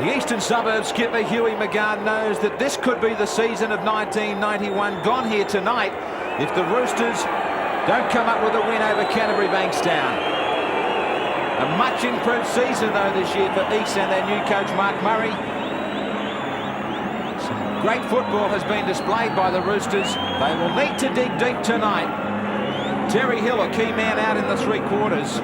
The Eastern Suburbs skipper Hughie McGann knows that this could be the season of 1991 gone here tonight if the Roosters don't come up with a win over Canterbury Bankstown. A much improved season though this year for East and their new coach Mark Murray. Some great football has been displayed by the Roosters. They will need to dig deep tonight. Terry Hill, a key man out in the three quarters.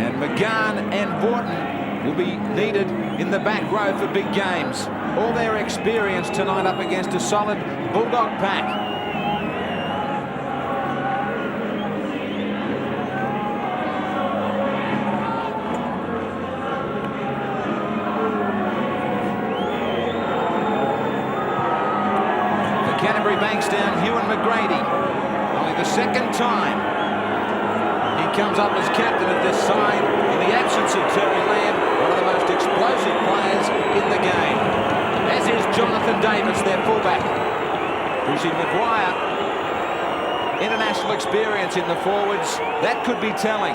And McGann and Vorton will be needed in the back row for big games. All their experience tonight up against a solid Bulldog pack. For Canterbury Bankstown, Hugh and McGrady. Only the second time he comes up as captain of this side in the absence of Terry Lamb, one of the most explosive players in the game. As is Jonathan Davis, their fullback. Brucey Maguire, international experience in the forwards. That could be telling.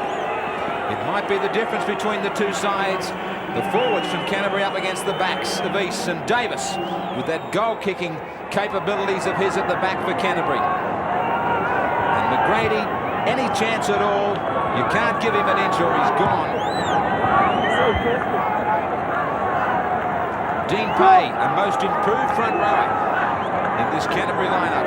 It might be the difference between the two sides. The forwards from Canterbury up against the backs of East, and Davis with that goal-kicking capabilities of his at the back for Canterbury. And McGrady, any chance at all, you can't give him an inch or he's gone. Dean Pay, a most improved front rower in this Canterbury lineup.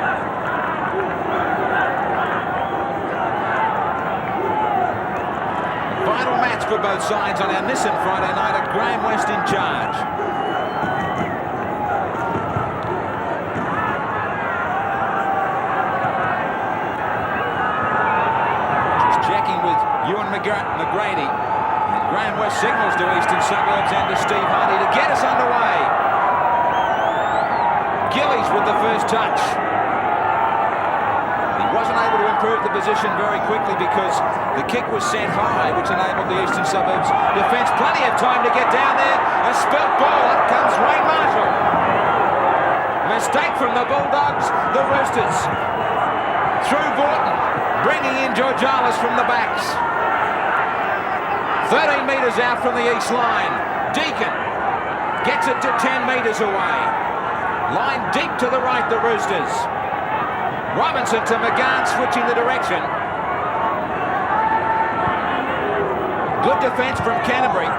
Final match for both sides on our Nissan Friday night at Graeme West in charge. McGrady, and Graeme West signals to Eastern Suburbs and to Steve Hardy to get us underway. Gillies with the first touch. He wasn't able to improve the position very quickly because the kick was sent high, which enabled the Eastern Suburbs defence plenty of time to get down there. A spelt ball, up comes Wayne Marshall. Mistake from the Bulldogs, the Roosters. Through Vorton, bringing in Georgalis from the backs. 13 metres out from the east line. Deacon gets it to 10 metres away. Line deep to the right, the Roosters. Robinson to McGann, switching the direction. Good defence from Canterbury.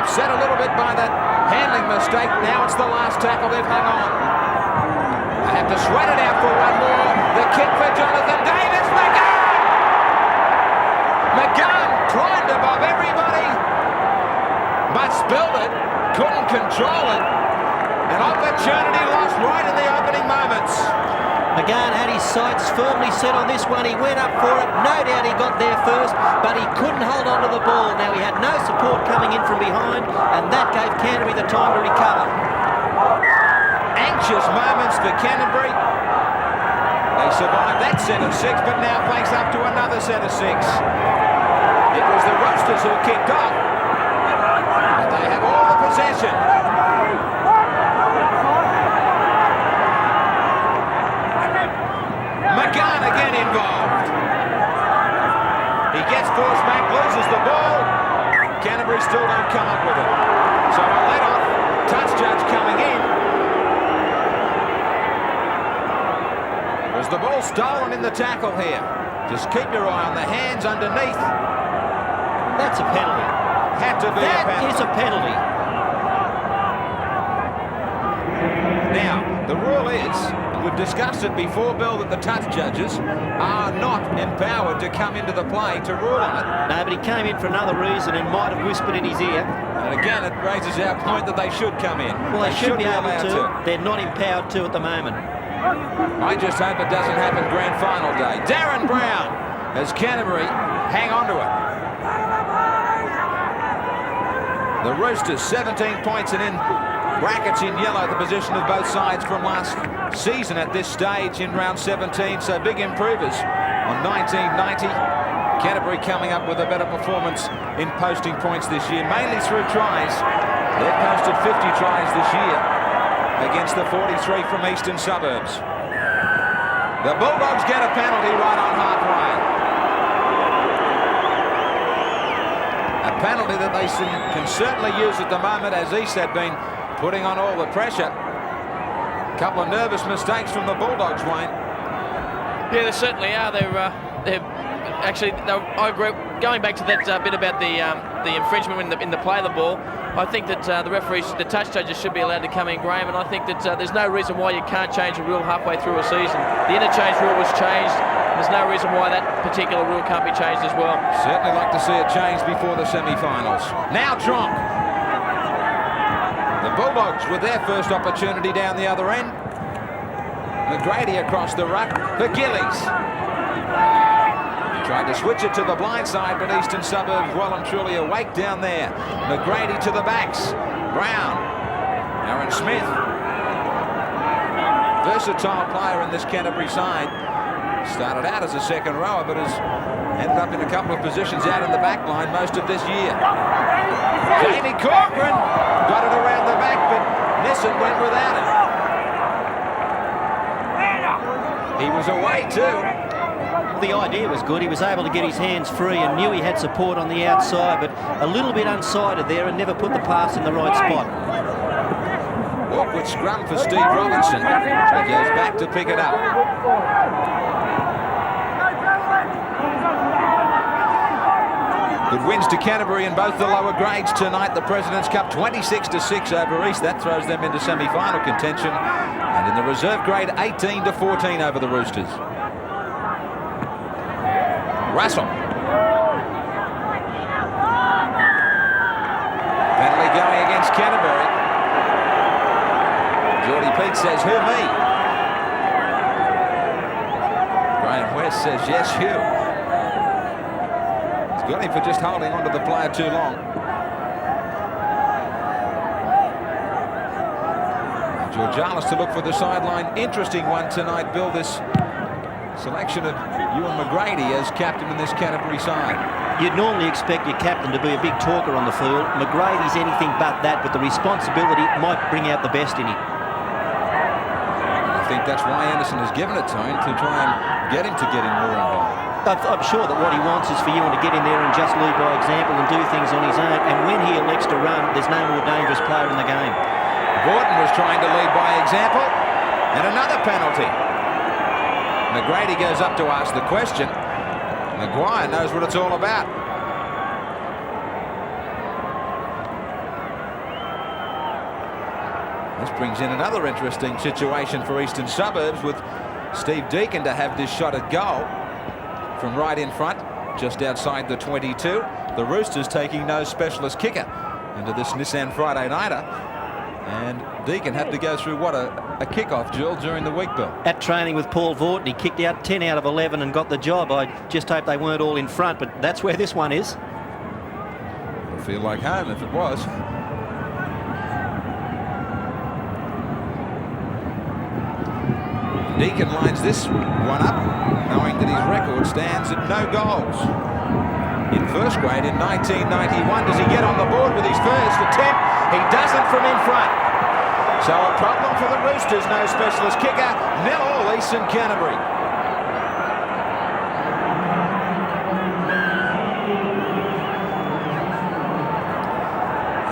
Upset a little bit by that handling mistake. Now it's the last tackle they've hung on. They have to sweat it out for one more. The kick for Jonathan Davis. McGann climbed above everybody, but spilled it, couldn't control it. An opportunity lost right in the opening moments. McGann had his sights firmly set on this one. He went up for it. No doubt he got there first, but he couldn't hold on to the ball. Now he had no support coming in from behind, and that gave Canterbury the time to recover. Anxious moments for Canterbury. They survived that set of six, but now face up to another set of six. It was the Roosters who kicked off, but they have all the possession. McGann again involved. He gets forced back, loses the ball. Canterbury still don't come up with it. So a let-off, touch judge coming in. Was the ball stolen in the tackle here? Just keep your eye on the hands underneath. That's a penalty. Had to be a penalty. That is a penalty. Now, the rule is, and we've discussed it before, Bill, that the touch judges are not empowered to come into the play to rule on it. No, but he came in for another reason and might have whispered in his ear. And again, it raises our point that they should come in. Well, they should be able to. They're not empowered to at the moment. I just hope it doesn't happen grand final day. Darren Brown as Canterbury hang on to it. The Roosters 17 points and in brackets in yellow, the position of both sides from last season at this stage in round 17. So big improvers on 1990. Canterbury coming up with a better performance in posting points this year, mainly through tries. They've posted 50 tries this year against the 43 from Eastern Suburbs. The Bulldogs get a penalty right on halfway. A a penalty that they can certainly use at the moment, as East had been putting on all the pressure. A couple of nervous mistakes from the Bulldogs, Wayne. Yeah, they certainly are. I agree. Going back to that bit about the infringement in the play of the ball, I think that the referees, the touch judges, should be allowed to come in, Graeme, and I think that there's no reason why you can't change a rule halfway through a season. The interchange rule was changed. There's no reason why that particular rule can't be changed as well. Certainly like to see it changed before the semi-finals. Now Tronk. The Bulldogs with their first opportunity down the other end. McGrady across the ruck for Gillies. Tried to switch it to the blind side, but Eastern Suburbs well and truly awake down there. McGrady to the backs. Brown. Aaron Smith. Versatile player in this Canterbury side. Started out as a second rower, but has ended up in a couple of positions out in the back line most of this year. Jamie Corcoran got it around the back, but Nissen went without it. He was away too. The idea was good. He was able to get his hands free and knew he had support on the outside, but a little bit unsighted there and never put the pass in the right spot. Awkward scrum for Steve Robinson. He goes back to pick it up. Good wins to Canterbury in both the lower grades tonight. The President's Cup 26-6 over East. That throws them into semi-final contention. And in the reserve grade, 18-14 over the Roosters. Russell. Penalty going against Canterbury. Geordie Pete says, who, me? Graham West says, yes, you. He's got him for just holding onto the player too long. Georgialis to look for the sideline. Interesting one tonight, Bill, this selection of Ewan McGrady as captain in this Canterbury side. You'd normally expect your captain to be a big talker on the field. McGrady's anything but that, but the responsibility might bring out the best in him. I think that's why Anderson has given it to him, to try and get him to get in more involved. I'm sure that what he wants is for Ewan to get in there and just lead by example and do things on his own, and when he elects to run, there's no more dangerous player in the game. Gordon was trying to lead by example, and another penalty. McGrady goes up to ask the question. Maguire knows what it's all about. This brings in another interesting situation for Eastern Suburbs, with Steve Deacon to have this shot at goal from right in front, just outside the 22. The Roosters taking no specialist kicker into this Nissan Friday nighter. And Deacon had to go through what a kickoff drill during the week, Bill. At training with Paul Vaughton, he kicked out 10 out of 11 and got the job. I just hope they weren't all in front, but that's where this one is. It'll feel like home if it was. Deacon lines this one up, knowing that his record stands at no goals. In first grade in 1991, does he get on the board with his first attempt? He doesn't from in front. So a problem for the Roosters, no specialist kicker, 0-0 Eastern Canterbury.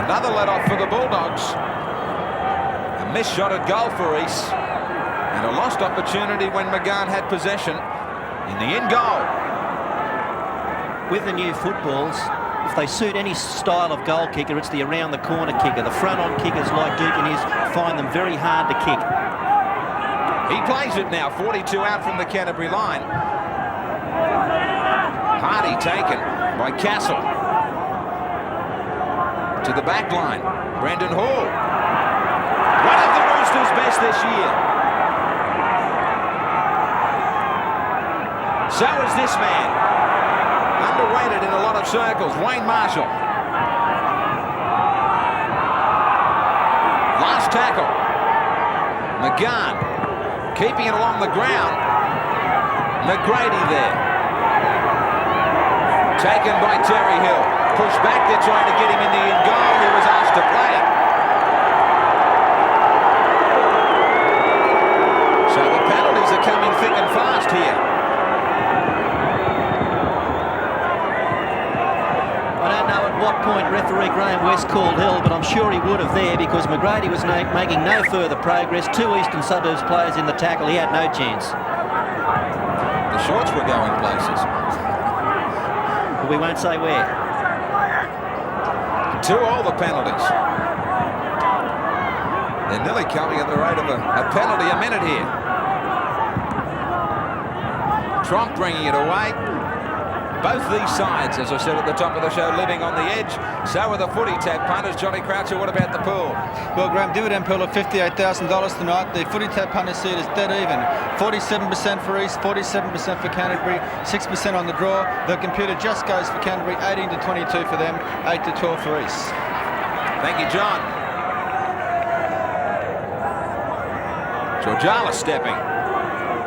Another let-off for the Bulldogs. A missed shot at goal for East. And a lost opportunity when McGann had possession in the in goal. With the new footballs, if they suit any style of goal kicker, it's the around the corner kicker. The front on kickers like Deacon find them very hard to kick. He plays it now, 42 out from the Canterbury line. Hardy taken by Castle. To the back line, Brendan Hall. One of the Roosters' best this year. So is this man. Underrated in a lot of circles, Wayne Marshall. Last tackle. McGann keeping it along the ground. McGrady there. Taken by Terry Hill. Pushed back, they're trying to get him in the in goal. He was asked to play it. So the penalties are coming thick and fast here. I don't know at what West called hell, but I'm sure he would have there because McGrady was making no further progress. Two Eastern Suburbs players in the tackle. He had no chance. The shorts were going places. But we won't say where. 2-all the penalties. They're nearly coming at the rate of a penalty a minute here. Trump bringing it away. Both these sides, as I said at the top of the show, living on the edge. So are the footy tap punters. Johnny Croucher, what about the pool? Well, Graeme, dividend pool of $58,000 tonight. The footy tap punters see it as dead even. 47% for East, 47% for Canterbury, 6% on the draw. The computer just goes for Canterbury, 18-22 for them, 8-12 for East. Thank you, John. Georgialis stepping.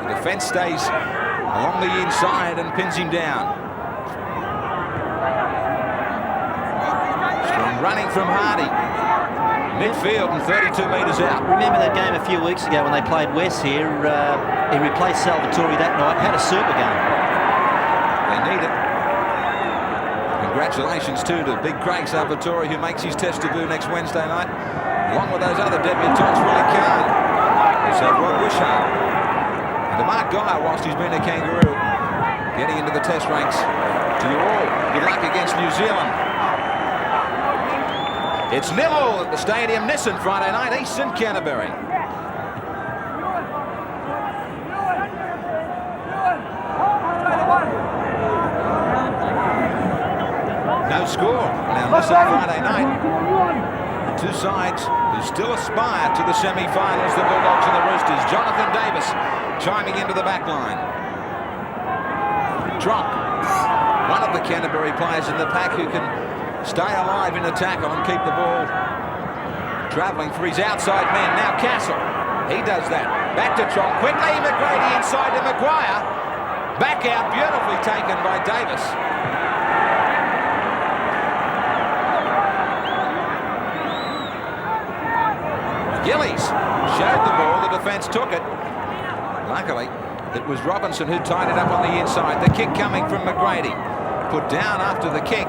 The defence stays along the inside and pins him down. Strong running from Hardy. Midfield and 32 metres out. Remember that game a few weeks ago when they played West here? He replaced Salvatore that night. Had a super game. They need it. Congratulations too to big Craig Salvatore, who makes his test debut next Wednesday night, along with those other debutants, Willie Kahn. So Rod Wishart. And to Mark Geyer, whilst he's been a Kangaroo, getting into the test ranks. To you all, good luck against New Zealand. It's 0 at the Stadium Nissan Friday night, East and Canterbury. No score now Nissan Friday night. Two sides who still aspire to the semi-finals, the Bulldogs and the Roosters. Jonathan Davis chiming into the back line. Trump, one of the Canterbury players in the pack who can stay alive in a tackle and keep the ball travelling for his outside man. Now Castle, he does that. Back to Trump, quickly McGrady inside to Maguire. Back out, beautifully taken by Davis. Gillies showed the ball, the defence took it. Luckily, it was Robinson who tied it up on the inside. The kick coming from McGrady. Put down after the kick.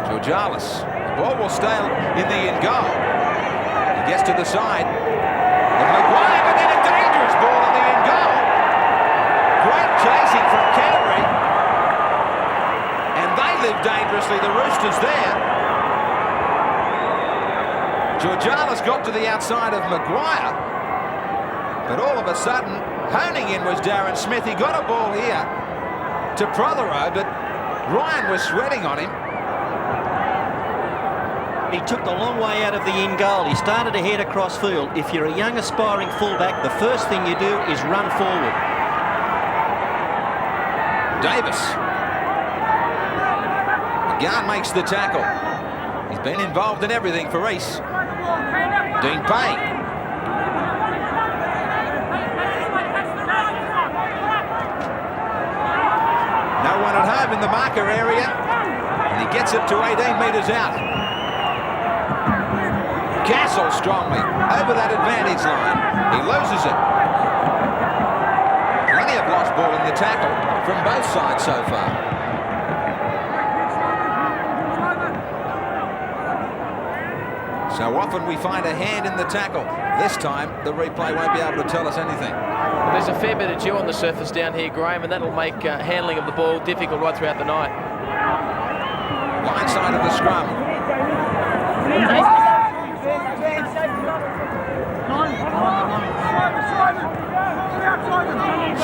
Georgialis. The ball will stay in the in goal. He gets to the side. And Maguire, but then a dangerous ball in the in goal. Great chasing from Canterbury. And they live dangerously, the Roosters there. Georgialis got to the outside of Maguire, but all of a sudden, honing in was Darren Smith. He got a ball here to Prothero, but Ryan was sweating on him. He took the long way out of the in goal. He started to head across field. If you're a young aspiring fullback, the first thing you do is run forward. Davis. McGann makes the tackle. He's been involved in everything for East. Dean Payne. No one at home in the marker area, and he gets it to 18 metres out. Castle strongly over that advantage line. He loses it. Plenty of lost ball in the tackle from both sides so far. So often we find a hand in the tackle. This time, the replay won't be able to tell us anything. Well, there's a fair bit of dew on the surface down here, Graeme, and that'll make handling of the ball difficult right throughout the night. Line side of the scrum.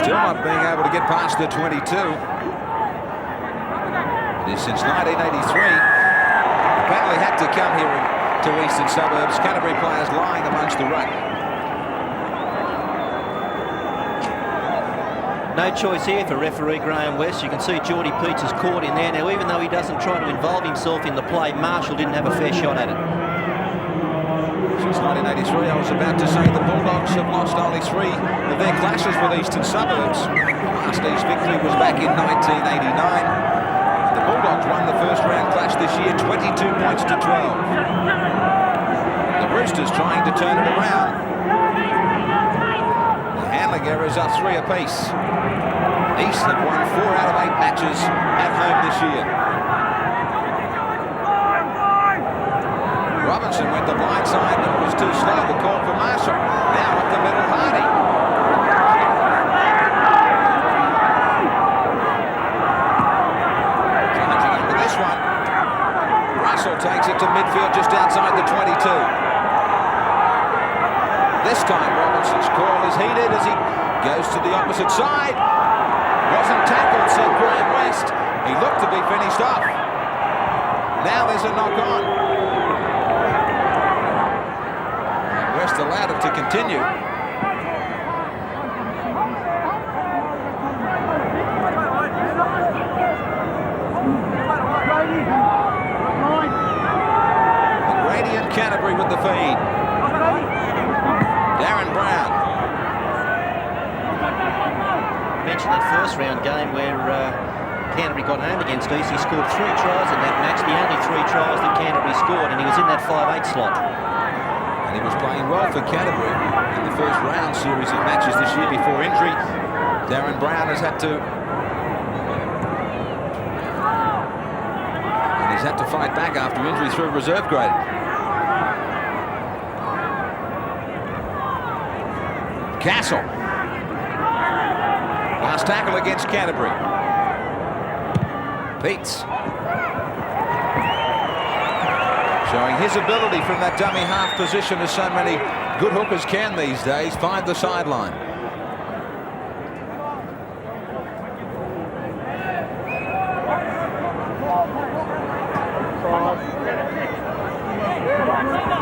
Still not being able to get past the 22. It is since 1983. The penalty had to come here to Eastern Suburbs. Canterbury players lying amongst the ruck. No choice here for referee Graham West. You can see Geordie Peets is caught in there. Now, even though he doesn't try to involve himself in the play, Marshall didn't have a fair shot at it. Since 1983, I was about to say the Bulldogs have lost only 3 of their clashes with Eastern Suburbs. Last East victory was back in 1989. The Bulldogs won the first round clash this year, 22 points to 12. The Roosters trying to turn it around. The handling errors are 3 apiece. East have won 4 out of 8 matches at home this year. Robinson went the blind side, but it was too slow. The call for Marshall. Now up the middle, Hardy. Charging into this one. Russell takes it to midfield just outside the 22. This time Robinson's call is heated as he goes to the opposite side. Wasn't tackled, said Graeme West. He looked to be finished off. Now there's a knock on. And West allowed it to continue. McGrady and Canterbury with the feed. Darren Brown. Mentioned that first round game where Canterbury got home against East. He scored 3 tries in that match, the only 3 tries that Canterbury scored, and he was in that 5'8" slot. And he was playing well for Canterbury in the first round series of matches this year before injury. Darren Brown has had to... And he's had to fight back after injury through reserve grade. Castle. Last tackle against Canterbury. Pearce. Showing his ability from that dummy half position, as so many good hookers can these days, find the sideline.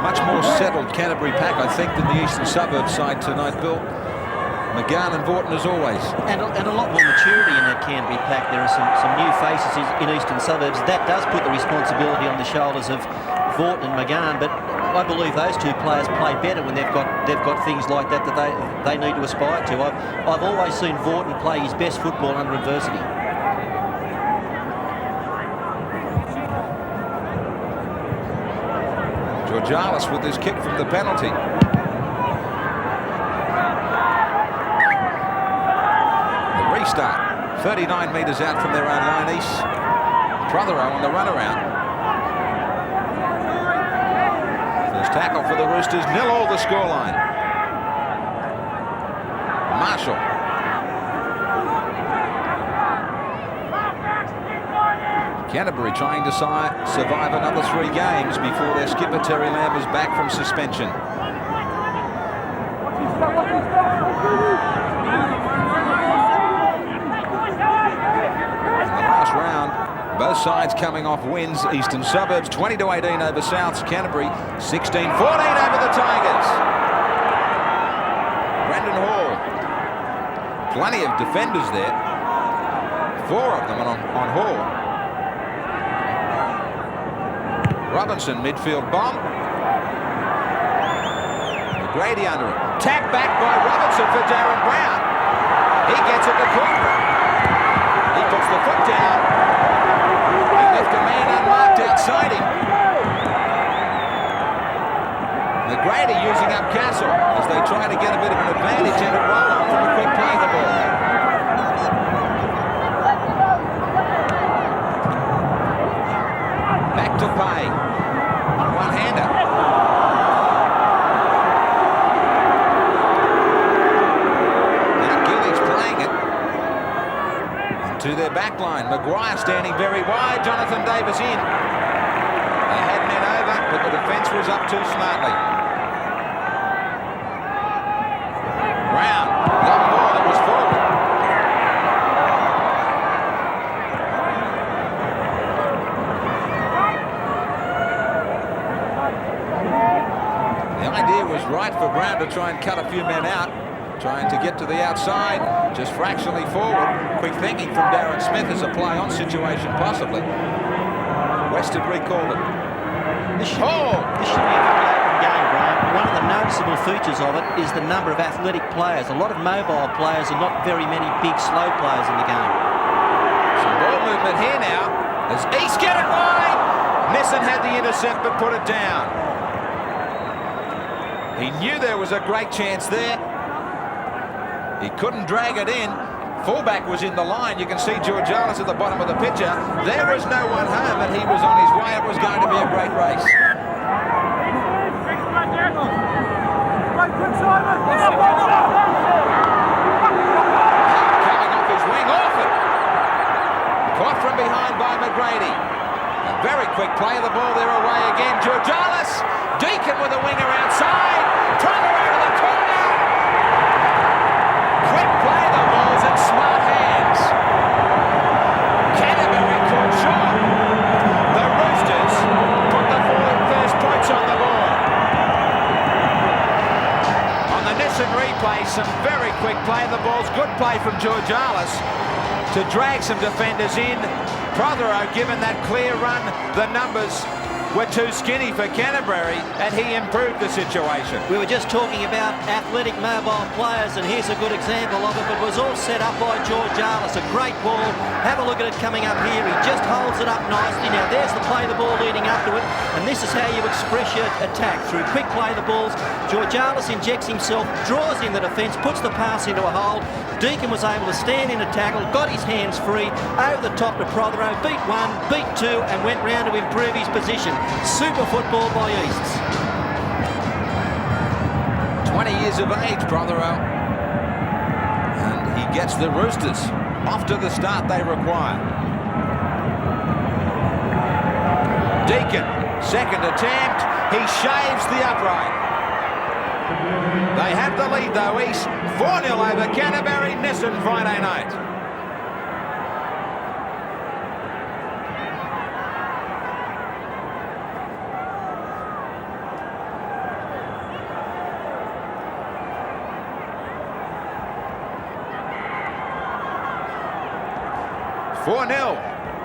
Much more settled Canterbury pack, I think, than the Eastern Suburbs side tonight, Bill. McGann and Vaughton as always. And a lot more maturity in that Canterbury pack. There are some new faces in Eastern Suburbs. That does put the responsibility on the shoulders of Vaughton and McGann, but I believe those two players play better when they've got things like that they need to aspire to. I've always seen Vaughton play his best football under adversity. Georgialis with his kick from the penalty. Restart. 39 metres out from their own line. East. Prothero on the runaround. First tackle for the Roosters. 0-0 the scoreline. Marshall. Canterbury trying to survive another 3 games before their skipper Terry Lamb is back from suspension. Both sides coming off wins. Eastern Suburbs 20-18 over Souths. Canterbury 16-14 over the Tigers. Brendan Hall. Plenty of defenders there. 4 of them on Hall. Robinson midfield bomb. McGrady under it. Tap back by Robinson for Darren Brown. He gets it to corner. He puts the foot down. Left a man unmarked outside him. McGrady using up Castle as they try to get a bit of an advantage and a roll on from a quick play of the ball. Back to Pay. One-hander. Now Gillies playing it. To their back line. Maguire standing very wide. Jonathan Davis in. They had men over, but the defence was up too smartly. Brown. Long ball that was forward. The idea was right for Brown to try and cut a few men out. Trying to get to the outside, just fractionally forward. Quick thinking from Darren Smith as a play-on situation, possibly. West had recalled it. This should be a very open game, Graeme. One of the noticeable features of it is the number of athletic players. A lot of mobile players and not very many big, slow players in the game. Some ball movement here now. As East get it wide. Nissen had the intercept but put it down. He knew there was a great chance there. He couldn't drag it in. Fullback was in the line. You can see Georgialis at the bottom of the picture. There was no one home and he was on his way. It was going to be a great race. quick play of the ball. They're away again. Georgalis. Deacon with a winger outside. Prothero to the corner. Quick play of the balls in smart hands. Canterbury caught short. The Roosters put the first points on the board. On the Nissan replay, some very quick play of the balls. Good play from Georgalis to drag some defenders in. Prothero given that clear run. The numbers were too skinny for Canterbury, and he improved the situation. We were just talking about athletic mobile players, and here's a good example of it, but it was all set up by Georgalis. A great ball. Have a look at it coming up here. He just holds it up nicely. Now there's the play of the ball leading up to it, and this is how you express your attack, through quick play of the balls. Georgalis injects himself, draws in the defence, puts the pass into a hole. Deacon was able to stand in a tackle, got his hands free, over the top to Prothero, beat one, beat two, and went round to improve his position. Super football by Easts. 20 years of age, Prothero. And he gets the Roosters off to the start they require. Deacon, second attempt. He shaves the upright. They have the lead though, East. 4-0 over Canterbury, Nissan Friday night.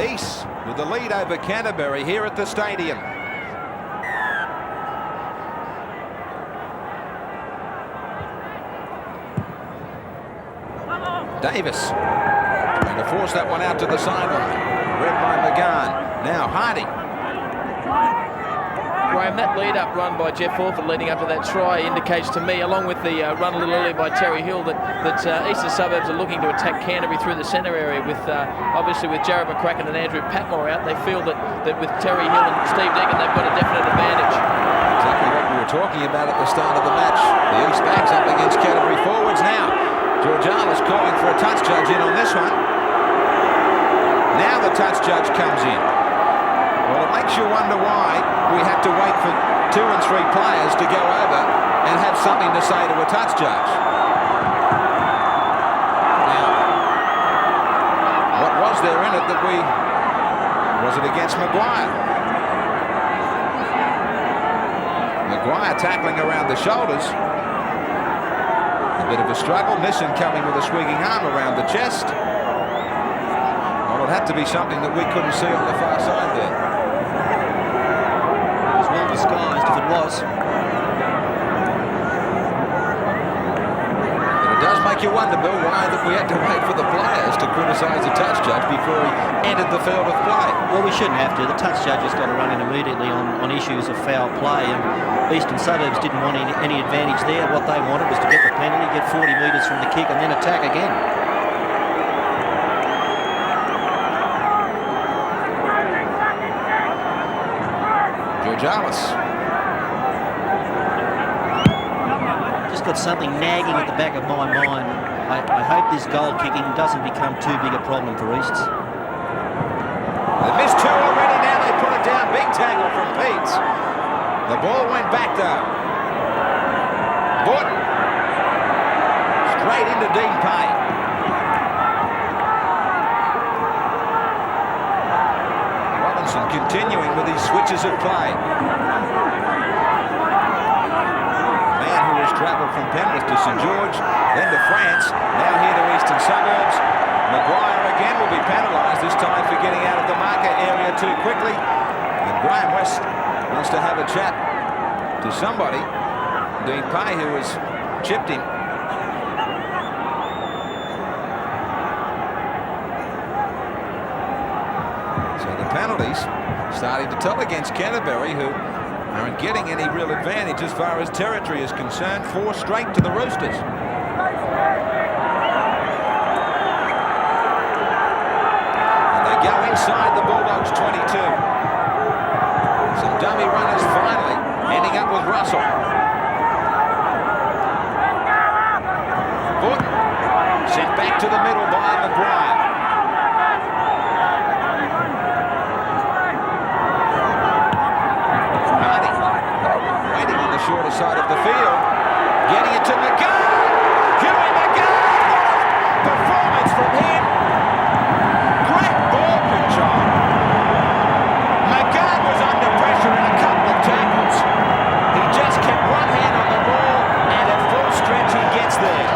East with the lead over Canterbury here at the stadium. Davis trying to force that one out to the sideline. Read by McGann. Now Hardy. Graeme, that lead-up run by Jeff Orford leading up to that try indicates to me, along with the run a little earlier by Terry Hill, that Eastern Suburbs are looking to attack Canterbury through the centre area with, obviously with Jared McCracken and Andrew Patmore out. They feel that with Terry Hill and Steve Deacon, they've got a definite advantage. Exactly what we were talking about at the start of the match. The East backs up against Canterbury forwards now. Georgalis calling for a touch judge in on this one. Now the touch judge comes in. Well, it makes you wonder why we had to wait for 2 and 3 players to go over and have something to say to a touch judge. Now, what was there in it that was it against Maguire? Maguire tackling around the shoulders. A bit of a struggle. Nissan coming with a swinging arm around the chest. Well, it had to be something that we couldn't see on the far side there. Well disguised if it was. But it does make you wonder, Bill, why that we had to wait for the players to criticise the touch judge before he entered the field of play. Well, we shouldn't have to. The touch judge has got to run in immediately on issues of foul play, and Eastern Suburbs didn't want any advantage there. What they wanted was to get the penalty, get 40 metres from the kick, and then attack again. Georgalis. Just got something nagging at the back of my mind. I hope this goal kicking doesn't become too big a problem for Easts. They missed 2 already, now they put it down. Big tackle from Pearce. The ball went back though. Borden. Straight into Dean Payne. Continuing with these switches of play. Man who has travelled from Penrith to St George, then to France, now here to Eastern Suburbs. Maguire again will be penalised, this time for getting out of the marker area too quickly. And Graeme West wants to have a chat to somebody. Dean Pay, who has chipped him. So the penalties starting to tell against Canterbury, who aren't getting any real advantage as far as territory is concerned. 4 straight to the Roosters. And they go inside the Bulldogs 22. Some dummy runners finally ending up with Russell. Borden sent back to the middle by Maguire. side of the field. Getting it to McGann. Huey McGann. What a performance from him. Great ball control. McGann was under pressure in a couple of tackles. He just kept one hand on the ball, and at full stretch he gets there.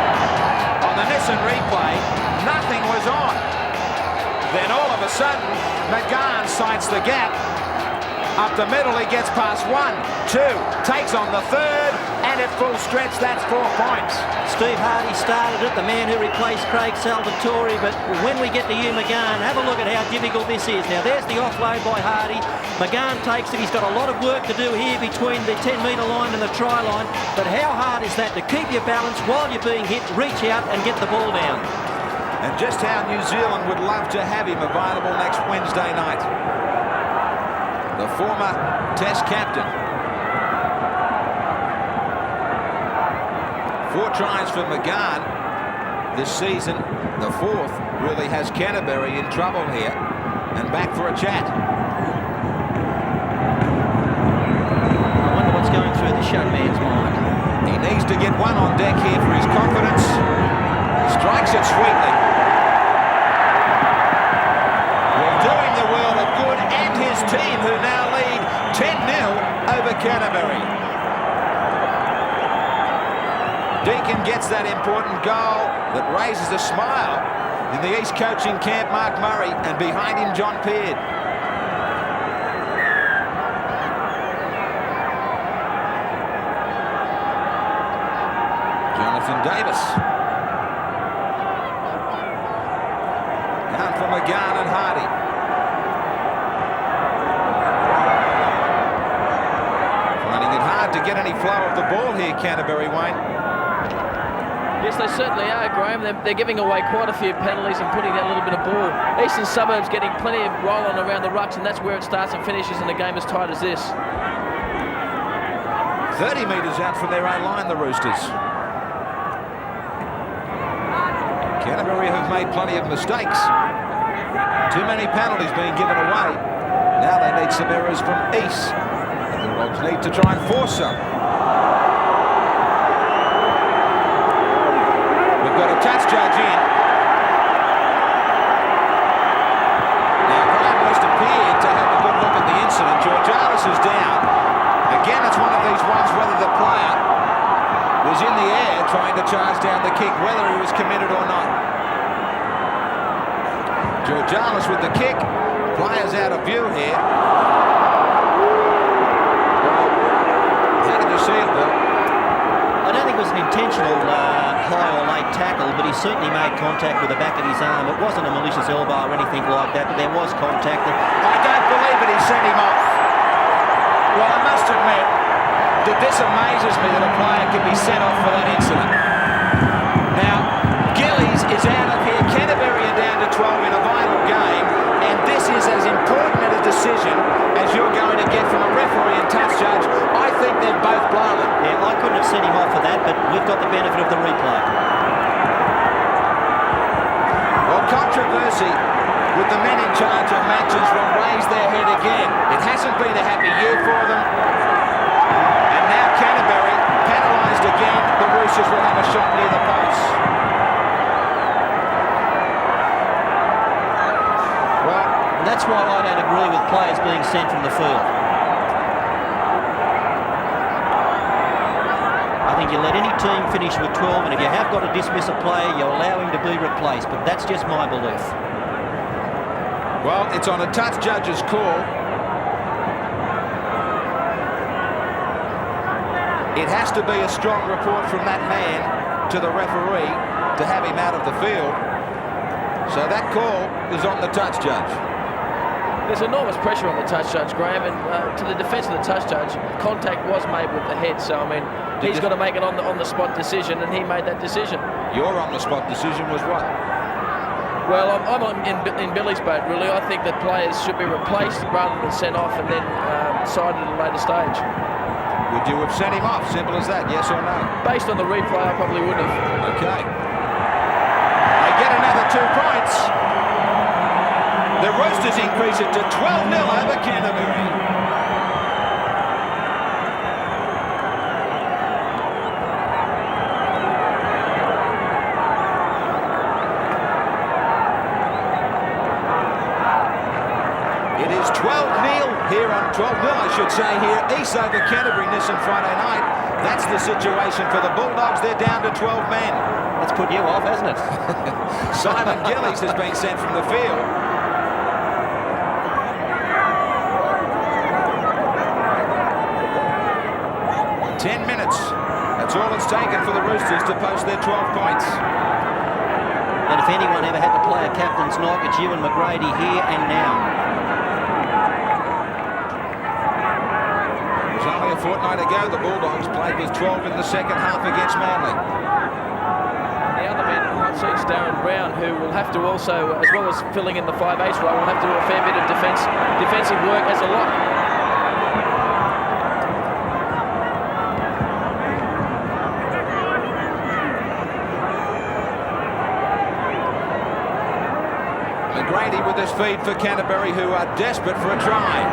On the Nissan replay, nothing was on. Then all of a sudden, McGann sights the gap. Up the middle, he gets past 1, 2, takes on the third, and at full stretch, that's 4 points. Steve Hardy started it, the man who replaced Craig Salvatore, but when we get to Hugh McGann, have a look at how difficult this is. Now, there's the offload by Hardy. McGann takes it. He's got a lot of work to do here between the 10-metre line and the try line, but how hard is that to keep your balance while you're being hit, reach out and get the ball down? And just how New Zealand would love to have him available next Wednesday night. The former Test captain. 4 tries for McGann this season. The 4th really has Canterbury in trouble here. And back for a chat. I wonder what's going through this young man's mind. He needs to get one on deck here for his confidence. Strikes it sweetly. Well, doing the world of good, and his team who now lead 10-0 over Canterbury. Deacon gets that important goal that raises a smile in the East coaching camp. Mark Murray, and behind him John Peard. Jonathan Davis. Down for McGann and Hardy. Finding it hard to get any flow of the ball here, Canterbury, Wayne. Yes, they certainly are, Graeme. They're giving away quite a few penalties and putting down a little bit of ball. Eastern Suburbs getting plenty of roll on around the rucks, and that's where it starts and finishes in a game as tight as this. 30 metres out from their own line, the Roosters. Canterbury have made plenty of mistakes. Too many penalties being given away. Now they need some errors from East. And the Rogs need to try and force some. We've got a touch judge in. Now Graeme must appear to have a good look at the incident. Georgialis is down. Again, it's one of these ones whether the player was in the air trying to charge down the kick, whether he was committed or not. Georgialis with the kick. Players out of view here. How did you see it, Bill? I don't think it was an intentional high or late tackle, but he certainly made contact with the back of his arm. It wasn't a malicious elbow or anything like that, but there was contact. I don't believe it, he sent him off. Well, I must admit that this amazes me that a player can be sent off for that incident. Now, Gillies is out of here. Canterbury are down to 12 in a vital game, and this is as important a decision as you're going to get from a referee and touch judge. I think they're both blown. Yeah, I couldn't have sent him off for that, but we've got the benefit of the replay. Well, controversy with the men in charge of matches will raise their head again. It hasn't been a happy year for them. And now Canterbury penalised again. The Roosters will have a shot near the post. Well, that's why I don't agree with players being sent from the field. I think you let any team finish with 12, and if you have got to dismiss a player, you allow him to be replaced. But that's just my belief. Well, it's on a touch judge's call. It has to be a strong report from that man to the referee to have him out of the field. So that call is on the touch judge. There's enormous pressure on the touch judge, Graeme, and to the defence of the touch judge, contact was made with the head. So, I mean, he's got to make an on-the-spot decision, and he made that decision. Your on-the-spot decision was what? Well, I'm in Billy's boat, really. I think that players should be replaced rather than sent off and then cited at a later stage. Would you have sent him off? Simple as that, yes or no? Based on the replay, I probably would have. Okay. They get another 2 points. The Roosters increase it to 12-0 over Canterbury. here on 12-0, I should say here. East over Canterbury Nissan Friday night. That's the situation for the Bulldogs. They're down to 12 men. That's put you off, hasn't it? Simon Gillies has been sent from the field. That's all it's taken for the Roosters to post their 12 points. And if anyone ever had to play a captain's knock, it's Ewan McGrady here and now. It was only a fortnight ago the Bulldogs played with 12 in the second half against Manly. The other man in the hot seat's Darren Brown, who will have to also, as well as filling in the 5/8 role, will have to do a fair bit of defensive work as a lock. McGrady with his feed for Canterbury, who are desperate for a try.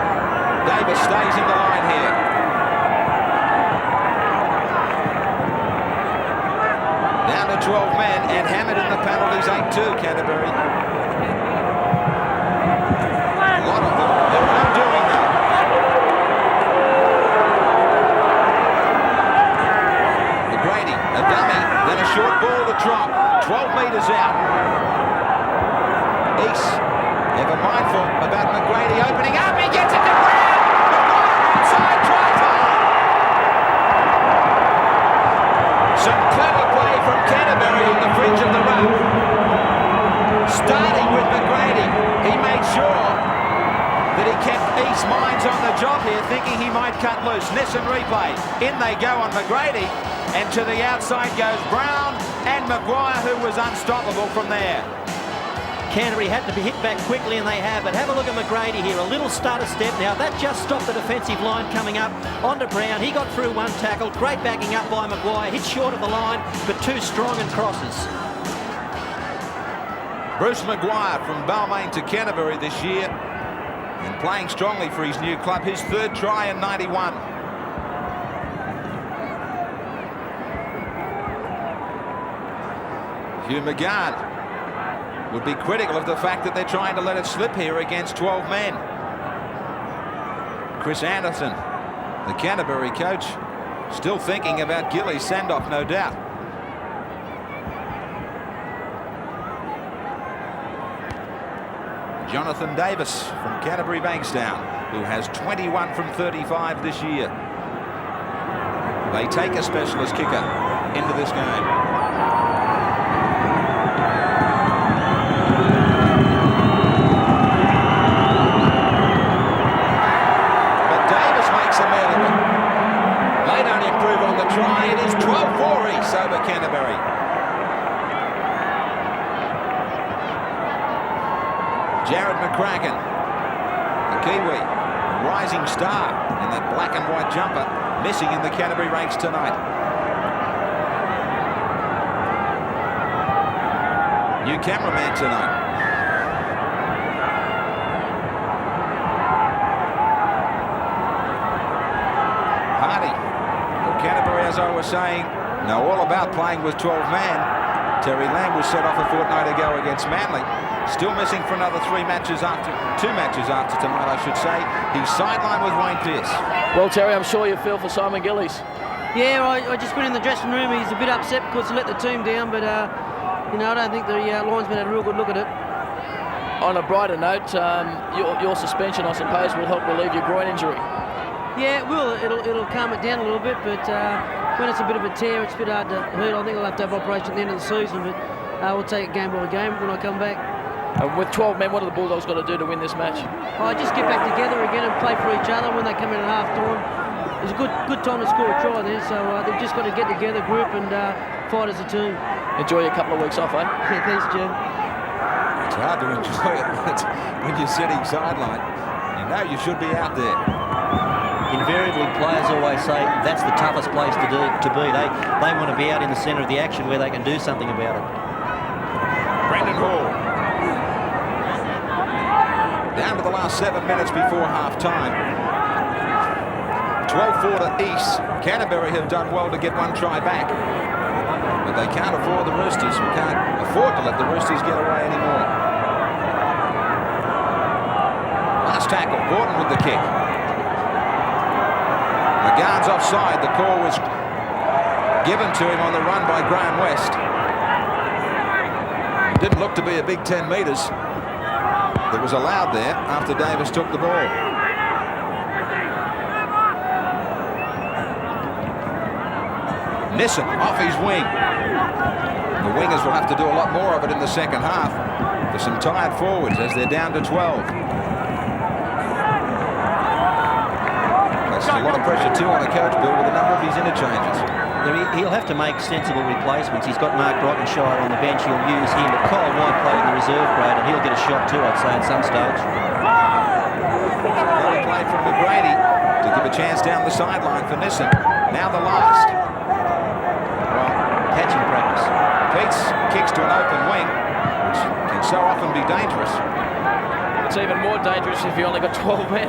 Davis stays in the line here. Down to 12 men and hammered in the penalties, 8-2 Canterbury. A lot of them. They're undoing them. McGrady, a dummy, then a short ball to drop. 12 metres out. East, ever mindful about McGrady opening up. He gets it to Graeme. Inside, try time. Some clever play from Canterbury on the fringe of the ruck. Starting with McGrady, he made sure that he kept East's minds on the job here, thinking he might cut loose. Nissan replay. In they go on McGrady, and to the outside goes Brown and Maguire, who was unstoppable from there. Canterbury had to be hit back quickly, and they have. But have a look at McGrady here. A little stutter step. Now, that just stopped the defensive line coming up onto Brown. He got through one tackle. Great backing up by Maguire. Hit short of the line, but too strong and crosses. Bruce Maguire from Balmain to Canterbury this year, and playing strongly for his new club. His third try in 91. Hugh McGard would be critical of the fact that they're trying to let it slip here against 12 men. Chris Anderson, the Canterbury coach, still thinking about Gillies' send-off, no doubt. Jonathan Davis from Canterbury Bankstown, who has 21 from 35 this year. They take a specialist kicker into this game. Try. It is 12-4 East over Canterbury. Jared McCracken, the Kiwi, rising star in that black and white jumper, missing in the Canterbury ranks tonight. New cameraman tonight. Canterbury, as I was saying, know all about playing with 12 men. Terry Lamb was set off a fortnight ago against Manly. Still missing for another two matches after tonight, I should say. He's sidelined with Wayne Pearce. Well, Terry, I'm sure you feel for Simon Gillies. Yeah, I just went in the dressing room. He's a bit upset because he let the team down, but you know, I don't think the linesman had a real good look at it. On a brighter note, your suspension, I suppose, will help relieve your groin injury. Yeah, it will. It'll calm it down a little bit, but when it's a bit of a tear, it's a bit hard to hurt. I think I'll have to have an operation at the end of the season, but we'll take it game by game when I come back. And with 12 men, what have the Bulldogs got to do to win this match? Just get back together again and play for each other when they come in at half-time. It's a good time to score a try there, so they've just got to get together, group, and fight as a team. Enjoy a couple of weeks off, eh? Yeah, thanks, Jim. It's hard to enjoy it when you're sitting sideline. You know you should be out there. Invariably, players always say that's the toughest place to be. They want to be out in the centre of the action where they can do something about it. Brendan Hall. Down to the last 7 minutes before half-time. 12-4 to East. Canterbury have done well to get one try back. But they can't afford the Roosters. We can't afford to let the Roosters get away anymore. Last Nice tackle. Gordon with the kick. McGann's offside. The call was given to him on the run by Graeme West. Didn't look to be a big 10 metres that was allowed there after Davis took the ball. Nissen off his wing. The wingers will have to do a lot more of it in the second half for some tired forwards as they're down to 12. That's a lot of pressure too on a coach, Bill, with a number of these interchanges. He'll have to make sensible replacements. He's got Mark Rottenshire on the bench. He'll use him. But Kyle White played in the reserve grade, and he'll get a shot too, I'd say, at some stage. Early play from McGrady to give a chance down the sideline for Nissen. Now the last. Catching practice. Pearce kicks to an open wing, which can so often be dangerous. It's even more dangerous if you only got 12 men.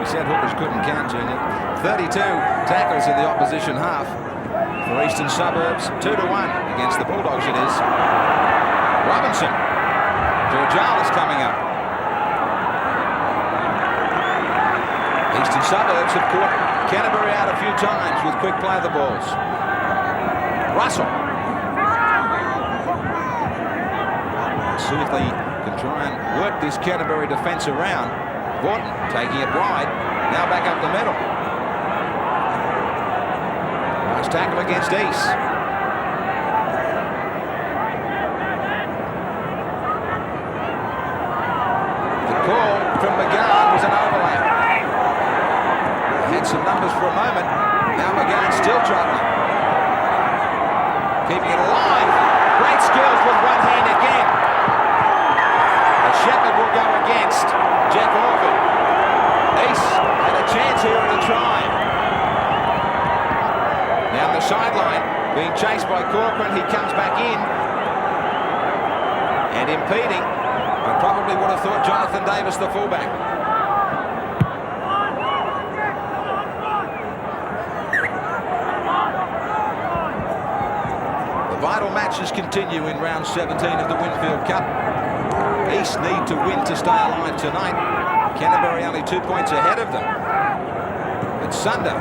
We said hookers couldn't count, Junior. 32 tackles in the opposition half for Eastern Suburbs. 2-1 against the Bulldogs it is. Robinson. Georgialis coming up. Eastern Suburbs have caught Canterbury out a few times with quick play of the balls. Russell. Let's see if they can try and work this Canterbury defence around. Gordon taking it wide. Now back up the middle. Nice tackle against East. The call from McGann was an overlap. Had some numbers for a moment. Now McGann still travelling. Keeping it alive. Great skills with one hand again. And Shepherd will go against Jeff Orford. East had a chance here at a try. Now on the sideline, being chased by Corcoran. He comes back in. And impeding. I probably would have thought Jonathan Davis, the fullback. Vital matches continue in round 17 of the Winfield Cup. East need to win to stay alive tonight. Canterbury only 2 points ahead of them. But Sunday,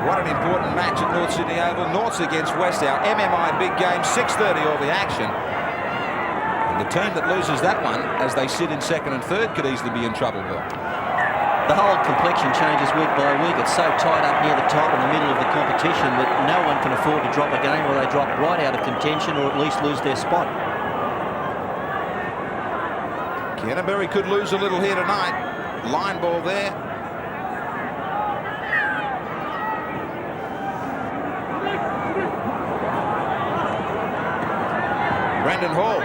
what an important match at North Sydney Oval. North's against West, our MMI big game, 6:30 all the action. And the team that loses that one, as they sit in second and third, could easily be in trouble, Bill. The whole complexion changes week by week. It's so tight up near the top in the middle of the competition that no one can afford to drop a game where they drop right out of contention or at least lose their spot. Canterbury could lose a little here tonight. Line ball there. Brendan Hall.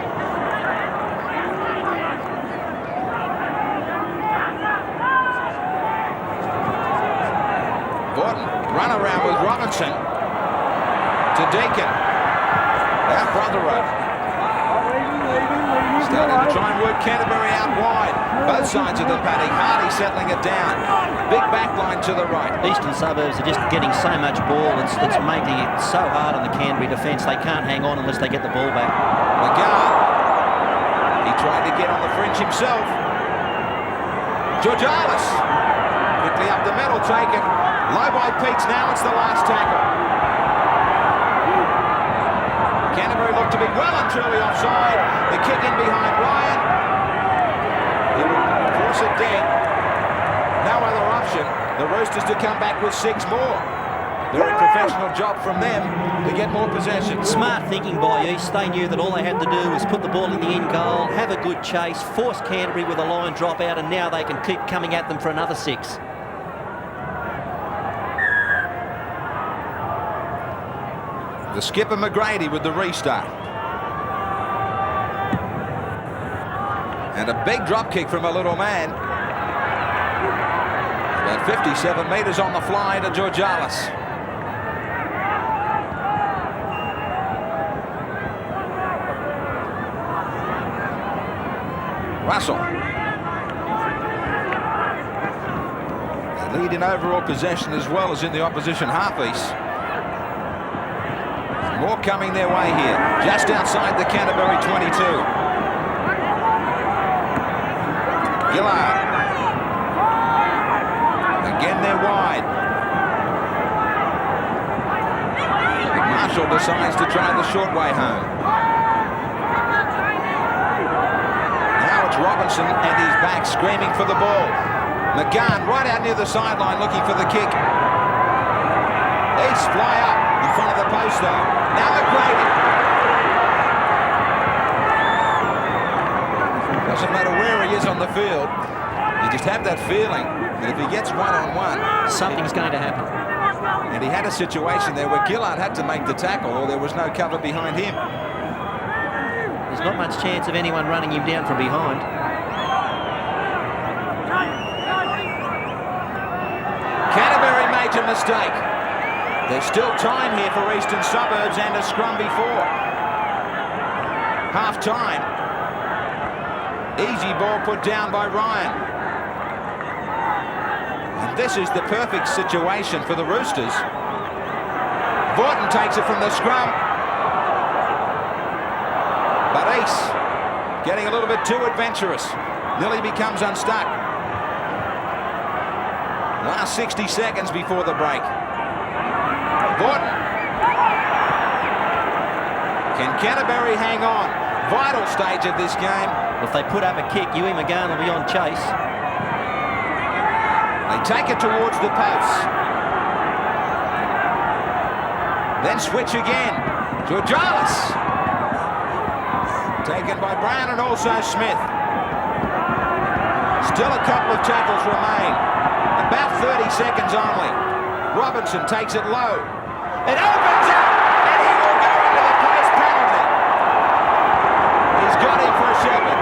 Run around with Robinson to Deacon. Now Prothero. Starting to try and work Canterbury out wide. Both sides of the paddock. Hardy settling it down. Big back line to the right. Eastern Suburbs are just getting so much ball. It's making it so hard on the Canterbury defence. They can't hang on unless they get the ball back. McGann. He tried to get on the fringe himself. Georgialis. Quickly up the middle, taken. Low by Pearce, now it's the last tackle. Canterbury looked to be well and truly offside. The kick in behind Ryan. He will force it dead. No other option. The Roosters to come back with 6 more. Very professional job from them to get more possession. Smart thinking by East. They knew that all they had to do was put the ball in the end goal, have a good chase, force Canterbury with a line drop out, and now they can keep coming at them for another 6. The skipper McGrady with the restart. And a big drop kick from a little man. About 57 metres on the fly to Georgialis. Russell. They lead in overall possession as well as in the opposition half-piece. More coming their way here, just outside the Canterbury 22. Gillard. Again, they're wide. Marshall decides to try the short way home. Now it's Robinson and he's back screaming for the ball. McGann right out near the sideline looking for the kick. East fly up in front of the post though. Now McGrady. Doesn't matter where he is on the field. You just have that feeling that if he gets one-on-one, something's going to happen. And he had a situation there where Gillard had to make the tackle or there was no cover behind him. There's not much chance of anyone running him down from behind. Canterbury major mistake. There's still time here for Eastern Suburbs and a scrum before half-time. Easy ball put down by Ryan. And this is the perfect situation for the Roosters. Vaughton takes it from the scrum. But Ace getting a little bit too adventurous. Nearly becomes unstuck. Last 60 seconds before the break. Vaughton. Can Canterbury hang on? Vital stage of this game. If they put up a kick, Hughie McGann will be on chase. They take it towards the posts. Then switch again. Georgialis. Taken by Brown and also Smith. Still a couple of tackles remain. About 30 seconds only. Robinson takes it low. It opens up, and he will go into the post penalty. He's got him for a Shepherd.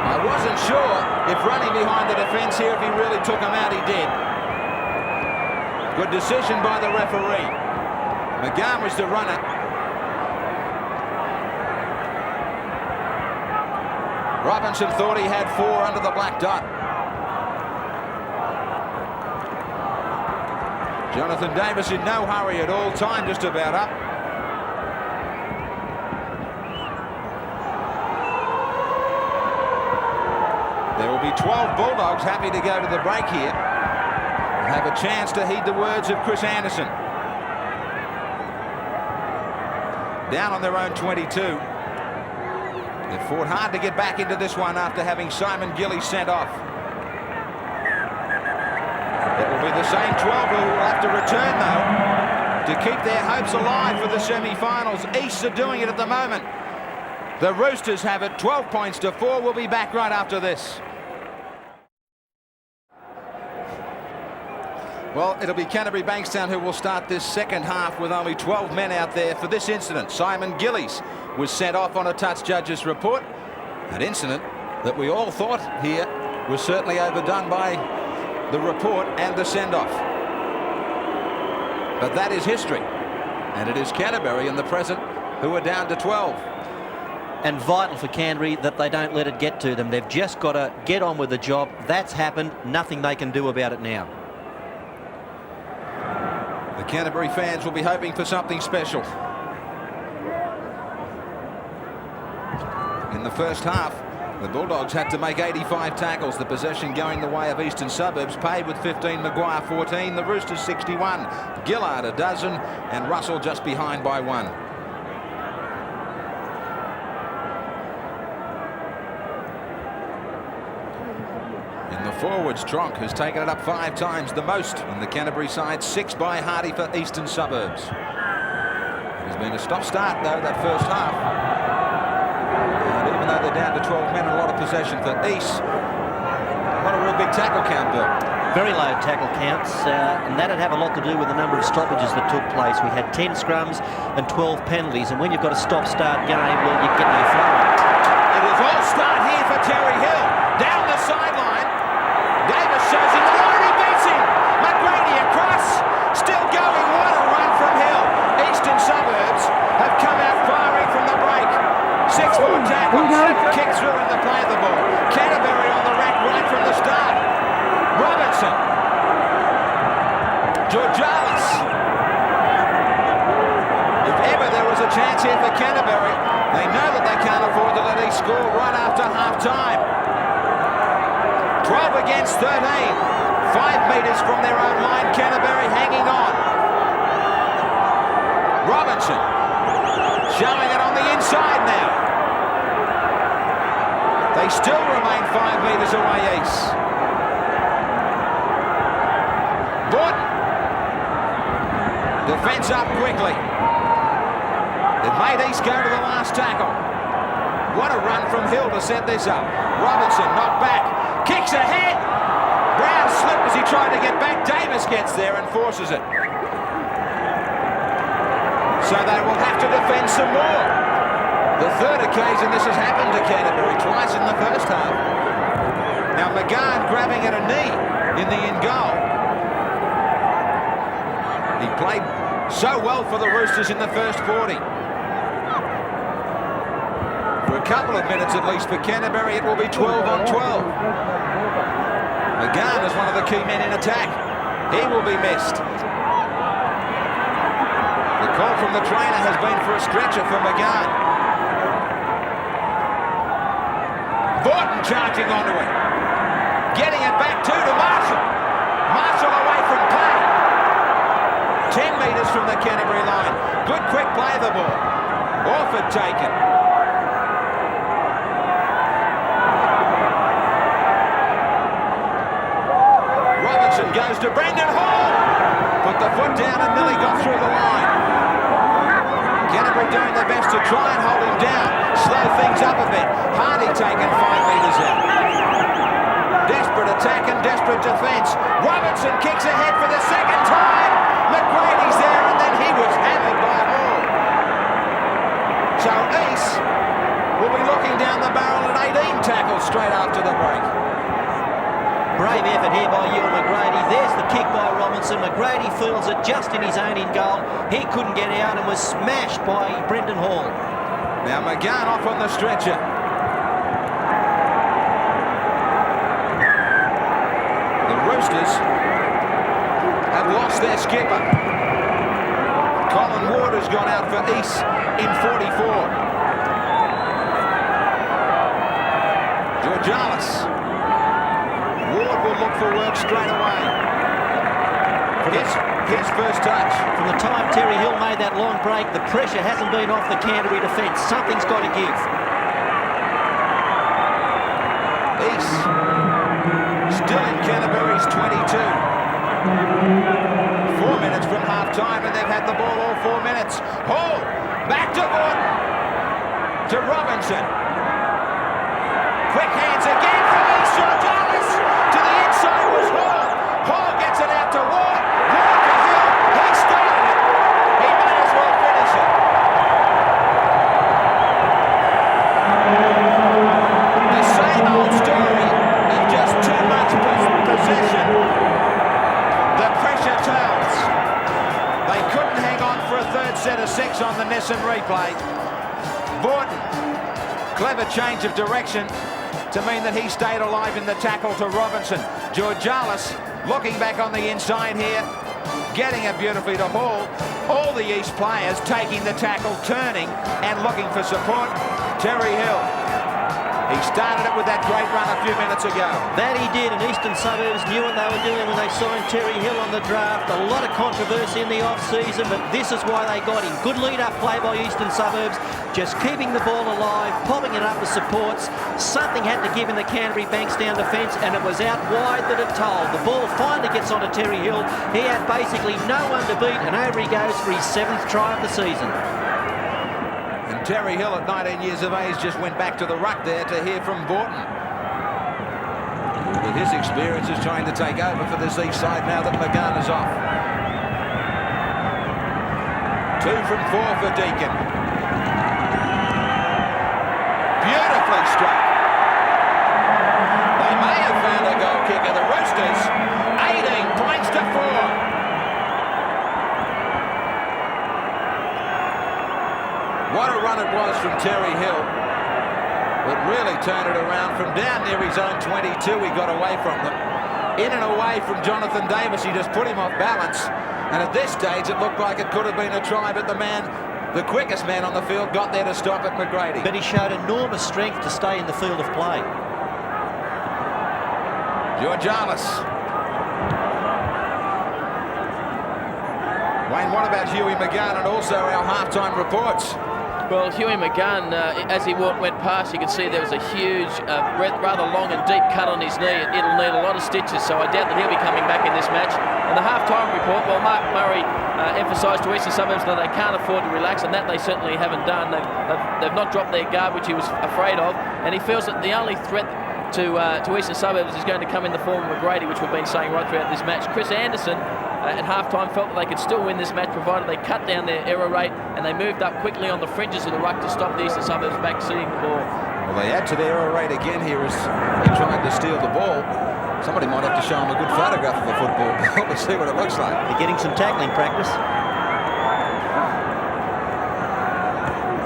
I wasn't sure if running behind the defence here, if he really took him out, he did. Good decision by the referee. McGann was the runner. Robinson thought he had 4 under the black dot. Jonathan Davis in no hurry at all. Time just about up. There will be 12 Bulldogs happy to go to the break here and have a chance to heed the words of Chris Anderson. Down on their own 22. They've fought hard to get back into this one after having Simon Gillies sent off. It will be the same 12 who will have to return, though, to keep their hopes alive for the semi-finals. East are doing it at the moment. The Roosters have it 12 points to 4. We'll be back right after this. Well, it'll be Canterbury Bankstown who will start this second half with only 12 men out there for this incident. Simon Gillies was sent off on a touch judge's report. An incident that we all thought here was certainly overdone by the report and the send-off. But that is history. And it is Canterbury in the present who are down to 12. And vital for Canterbury that they don't let it get to them. They've just got to get on with the job. That's happened. Nothing they can do about it now. The Canterbury fans will be hoping for something special. In the first half, the Bulldogs had to make 85 tackles. The possession going the way of Eastern Suburbs. Paid with 15, Maguire 14, the Roosters 61. Gillard a dozen, and Russell just behind by 1. In the forwards, Tronk has taken it up 5 times, the most in the Canterbury side. 6 by Hardy for Eastern Suburbs. It has been a stop-start, though, that first half. And even though they're down to 12 men, a lot of possession for East. Not a real big tackle count, Bill. Very low tackle counts, and that'd have a lot to do with the number of stoppages that took place. We had 10 scrums and 12 penalties, and when you've got a stop-start game, well, you get no flow. It is all start here for Terry Hill. Down the sideline. Davis shows him the line, he beats him. McGrady across, still going. What a run from Hill. Eastern Suburbs have come out firing from the break. 6 more tackles, kick through in the play of the ball. Canterbury on the rack right from the start. Robinson. Georgialis. If ever there was a chance here for Canterbury, they know that they can't afford to let early score right after half-time. 12 against 13. 5 metres from their own line. Canterbury hanging on. Robinson showing it on the inside now. They still remain 5 metres away east. Borden. Defence up quickly. It made East go to the last tackle. What a run from Hill to set this up. Robinson knocked back. Kicks ahead. Brown slipped as he tried to get back. Davis gets there and forces it. So they will have to defend some more. The third occasion this has happened to Canterbury, twice in the first half. Now McGahn grabbing at a knee in the in goal. He played so well for the Roosters in the first 40. For a couple of minutes at least for Canterbury, it will be 12 on 12. McGahn is one of the key men in attack. He will be missed. The call from the trainer has been for a stretcher for McGahn. Borden charging onto it. Getting it back to Marshall. Marshall away from play. 10 metres from the Canterbury line. Good quick play of the ball. Orford taken. Robinson goes to Brendan Hall. Put the foot down and nearly got through the line. Canterbury doing their best to try and hold him down. Slow things up a bit. Hardy taken 5 metres out. Desperate attack and desperate defence. Robinson kicks ahead for the second time. McGrady's there and then he was hammered by Hall. So East will be looking down the barrel at 18 tackles straight after the break. Brave effort here by Ewan McGrady. There's the kick by Robinson. McGrady feels it just in his own in goal. He couldn't get out and was smashed by Brendan Hall. Now McGahn off on the stretcher. The Roosters have lost their skipper. Colin Ward has gone out for East in 44. Georgialis. Ward will look for work straight away. His first touch. From the time Terry Hill made that long break, the pressure hasn't been off the Canterbury defence. Something's got to give. East still in Canterbury's 22. 4 minutes from half-time and they've had the ball all 4 minutes. Hall, back to Borden. To Robinson. Quick hands again from East. Georgialis. To the inside was Hall. Hall gets it out to Ward. Ward to Hill. He started it. He might as well finish it. The same old story of just too much possession. The pressure tells. They couldn't hang on for a third set of 6 on the Nissan replay. Borden, clever change of direction to mean that he stayed alive in the tackle to Robinson. Georgialis looking back on the inside here, getting it beautifully to Hall. All the East players taking the tackle, turning and looking for support. Terry Hill. He started it with that great run a few minutes ago. That he did, and Eastern Suburbs knew what they were doing when they signed Terry Hill on the draft. A lot of controversy in the off-season, but this is why they got him. Good lead-up play by Eastern Suburbs, just keeping the ball alive, popping it up with supports. Something had to give in the Canterbury Bankstown defence, and it was out wide that it told. The ball finally gets onto Terry Hill. He had basically no one to beat, and over he goes for his 7th try of the season. And Terry Hill at 19 years of age just went back to the ruck there to hear from Borden. With his experience is trying to take over for this East side now that McGahn is off. 2 from 4 for Deacon. Beautifully struck. They may have found a goal kicker. The Roosters, 18 points to 4. What a run it was from Terry Hill. It really turned it around from down near his own 22. He got away from them. In and away from Jonathan Davis. He just put him off balance. And at this stage, it looked like it could have been a try, but the man The quickest man on the field got there to stop it, McGrady. But he showed enormous strength to stay in the field of play. Georgialis. Wayne, what about Hughie McGann and also our halftime reports? Well, Hughie McGann, as he went past, you could see there was a huge, rather long and deep cut on his knee. It'll need a lot of stitches, so I doubt that he'll be coming back in this match. And the half-time report, well, Mark Murray emphasised to Eastern Suburbs that they can't afford to relax, and that they certainly haven't done. They've not dropped their guard, which he was afraid of, and he feels that the only threat to Eastern Suburbs is going to come in the form of McGrady, which we've been saying right throughout this match. Chris Anderson at half-time felt that they could still win this match provided they cut down their error rate and they moved up quickly on the fringes of the ruck to stop the Eastern Suburbs back seeing the ball. Well, they add to their error rate again here as he tried to steal the ball. Somebody might have to show him a good photograph of a football to see what it looks like. They're getting some tackling practice.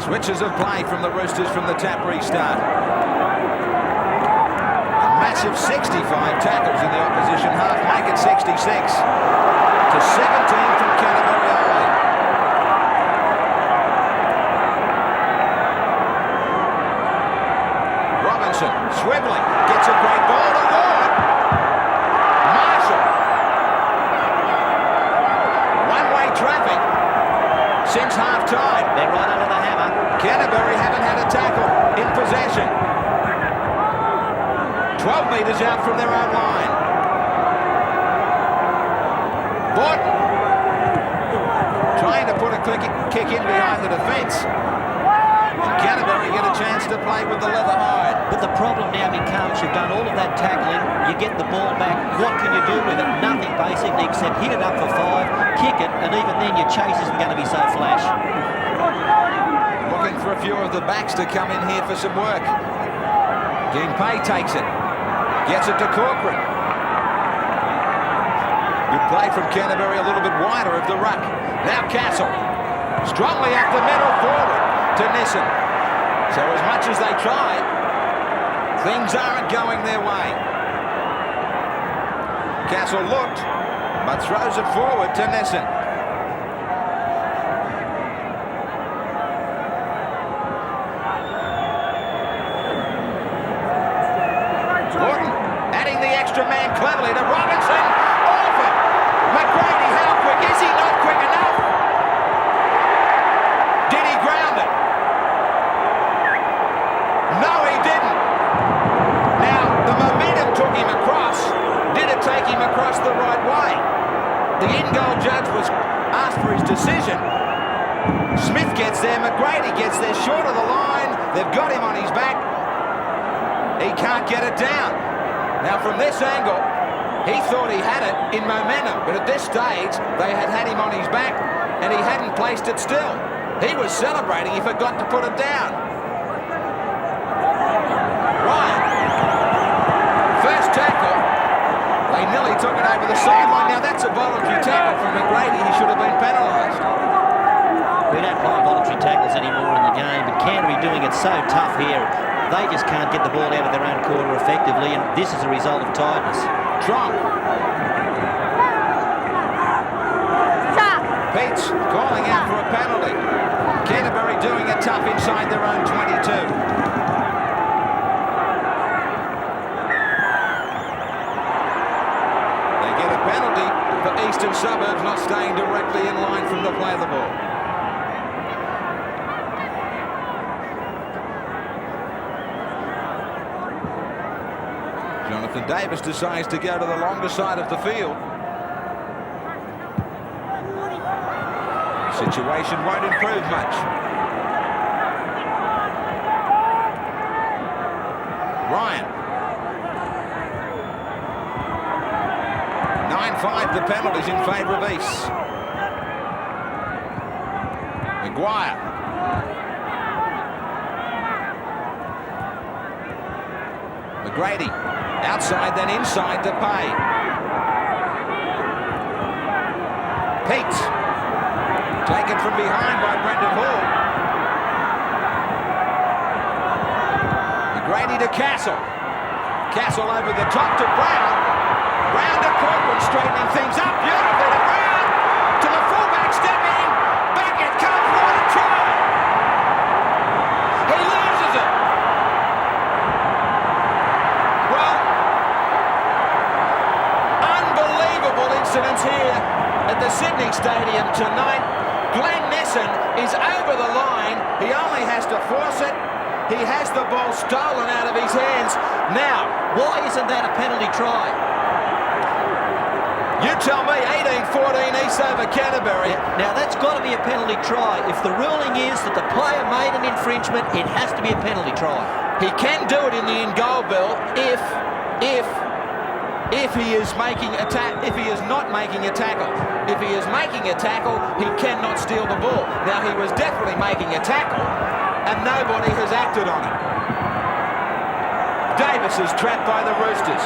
Switches of play from the Roosters from the tap restart. Massive 65 tackles in the opposition half, make it 66 to 17 from Canterbury only. Robinson swiveling, gets a great ball to Ward. Marshall. One-way traffic since half-time. They're right under the hammer. Canterbury haven't had a tackle in possession. 12 metres out from their own line. Borton trying to put a kick in behind the defence. And Canterbury get a chance to play with the leather hide. But the problem now becomes you've done all of that tackling, you get the ball back, what can you do with it? Nothing basically except hit it up for 5, kick it, and even then your chase isn't going to be so flash. Looking for a few of the backs to come in here for some work. Ginpei takes it. Gets it to Corcoran. Good play from Canterbury, a little bit wider of the ruck. Now Castle. Strongly up the middle, forward to Nissen. So as much as they try, things aren't going their way. Castle looked, but throws it forward to Nissen. Man cleverly to Robinson. Off it. McGrady, how quick is he? Not quick enough. Did he ground it? No, he didn't. Now, the momentum took him across. Did it take him across the right way? The in-goal judge was asked for his decision. Smith gets there. McGrady gets there short of the line. They've got him on his back. He can't get it down. Now from this angle, he thought he had it in momentum, but at this stage, they had him on his back, and he hadn't placed it still. He was celebrating, he forgot to put it down. Ryan, first tackle, they nearly took it over the sideline. Now that's a voluntary tackle from McGrady, he should have been penalised. We don't play voluntary tackles anymore in the game, but Canterbury doing it so tough here. They just can't get the ball out of their own quarter effectively, and this is a result of tiredness. Trump. Pearce calling out for a penalty. Canterbury doing it tough inside their own 22. They get a penalty for Eastern Suburbs not staying directly in line from the play of the ball. Jonathan Davis decides to go to the longer side of the field. Situation won't improve much. Ryan. 9-5 the penalties in favour of East. Maguire. McGrady. Outside, then inside to Pay. Pete. Taken from behind by Brendan Hall. McGrady to Castle. Castle over the top to Brown. Brown to Corcoran, straightening things up beautifully to Brown. To the fullback, stepping. Back it comes. What a try! coincidence here at the Sydney Stadium tonight. Glenn Nissen is over the line. He only has to force it. He has the ball stolen out of his hands. Now, Why isn't that a penalty try? you tell me, 18-14 East over Canterbury. Now that's got to be a penalty try. If the ruling is that the player made an infringement, it has to be a penalty try. He can do it in the in-goal, Bill, if he is making a if he is not making a tackle. If he is making a tackle, he cannot steal the ball. Now, he was definitely making a tackle, and nobody has acted on it. Davis is trapped by the Roosters.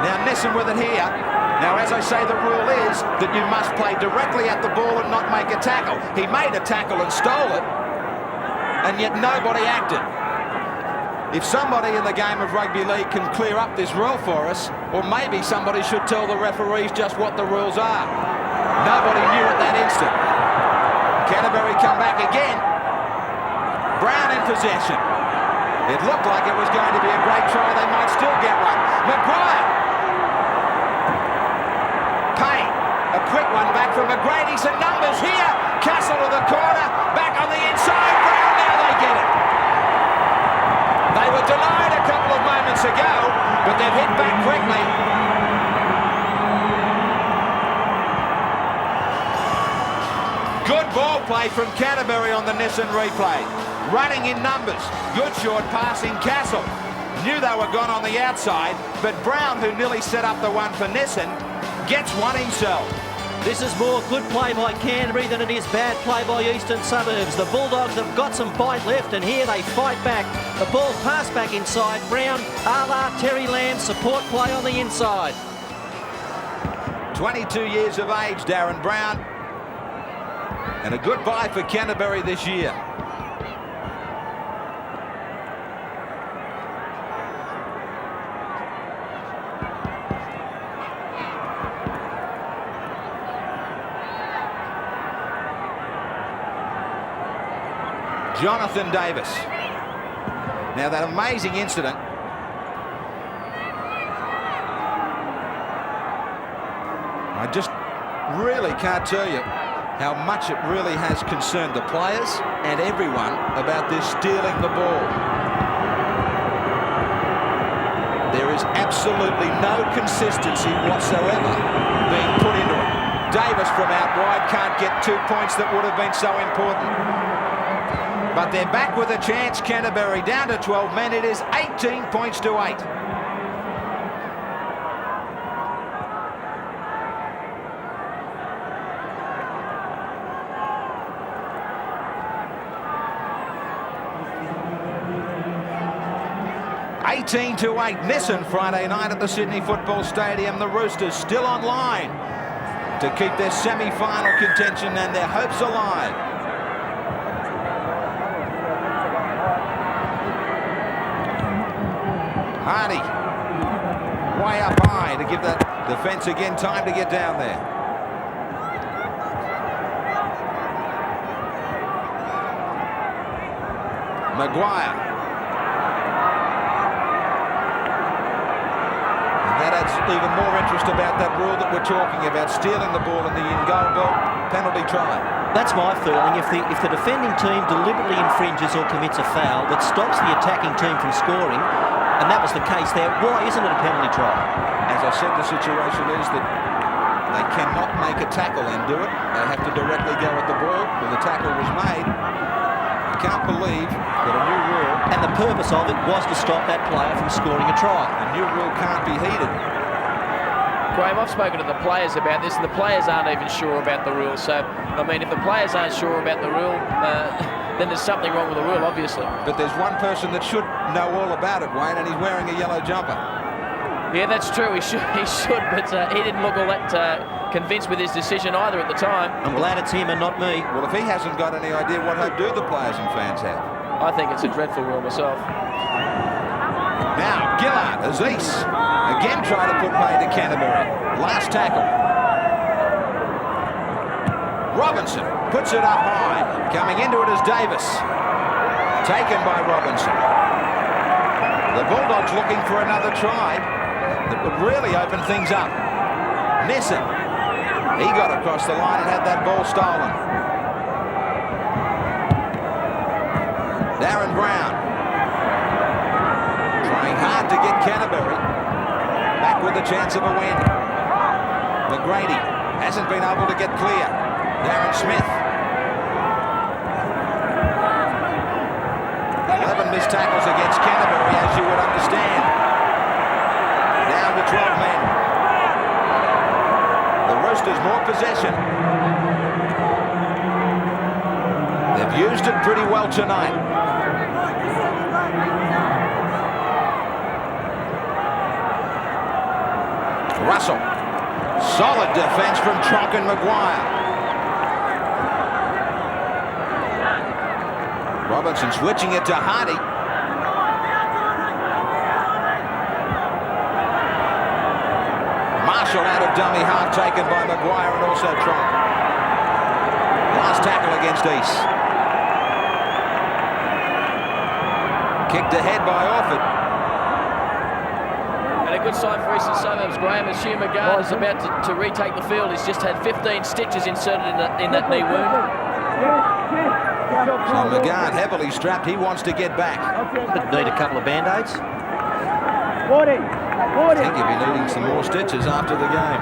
Now, Nissen with it here. Now, as I say, the rule is that you must play directly at the ball and not make a tackle. He made a tackle and stole it, and yet nobody acted. If somebody in the game of rugby league can clear up this rule for us, or maybe somebody should tell the referees just what the rules are. Nobody knew at that instant. Canterbury come back again. Brown in possession. It looked like it was going to be a great try. They might still get one. Maguire. Payne. A quick one back from McGrady. Some numbers here. Castle to the corner. Back on the inside. Brown. Now they get it. They were denied a couple of moments ago, but they've hit back quickly. Good ball play from Canterbury on the Nissen replay. Running in numbers. Good short passing Castle. Knew they were gone on the outside, but Brown, who nearly set up the one for Nissen, gets one himself. This is more good play by Canterbury than it is bad play by Eastern Suburbs. The Bulldogs have got some bite left, and here they fight back. The ball passed back inside. Brown, a la Terry Lamb, support play on the inside. 22 years of age, Darren Brown. And a good bye for Canterbury this year. Jonathan Davis. Now, that amazing incident. I just really can't tell you how much it really has concerned the players and everyone about this stealing the ball. There is absolutely no consistency whatsoever being put into it. Davis from out wide can't get 2 points that would have been so important. But they're back with a chance. Canterbury down to 12 men. It is 18 points to 8. Nissen Friday night at the Sydney Football Stadium. The Roosters still online to keep their semi-final contention and their hopes alive. Hardy, way up high to give that defence again time to get down there. Maguire. And that adds even more interest about that rule that we're talking about, stealing the ball in the in-goal goal, penalty try. That's my feeling. If the defending team deliberately infringes or commits a foul that stops the attacking team from scoring, and that was the case there, why isn't it a penalty try? As I said, the situation is that they cannot make a tackle and do it. They have to directly go at the ball. Well, the tackle was made. I can't believe that a new rule... And the purpose of it was to stop that player from scoring a try. A new rule can't be heeded. Graeme, I've spoken to the players about this, and the players aren't even sure about the rule. So, I mean, if the players aren't sure about the rule, then there's something wrong with the rule, obviously. But there's one person that should know all about it, Wayne, and he's wearing a yellow jumper. Yeah, that's true. He should, but he didn't look all that convinced with his decision either at the time. I'm glad it's him and not me. Well, if he hasn't got any idea, what hope do the players and fans have? I think it's a dreadful rule myself. Now, Gillard, Aziz, again trying to put pain to Canterbury. Last tackle. Robinson puts it up high. Coming into it is Davis. Taken by Robinson. The Bulldogs looking for another try that would really open things up. Nissen, he got across the line and had that ball stolen. Darren Brown trying hard to get Canterbury back with a chance of a win. McGrady hasn't been able to get clear. Darren Smith. 11 missed tackles against Canterbury, as you would understand. Down to 12 men. The Roosters more possession. They've used it pretty well tonight. Russell. Solid defence from Tronk and Maguire. Robertson switching it to Hardy. Marshall out of dummy half, taken by Maguire and also Tronk. Last tackle against East. Kicked ahead by Orford. And a good sign for Eastern Suburbs, Graeme, as Hugh McGann is about to retake the field. He's just had 15 stitches inserted in that knee wound. So McGann heavily strapped. He wants to get back. But need a couple of band-aids. I think he'll be needing some more stitches after the game.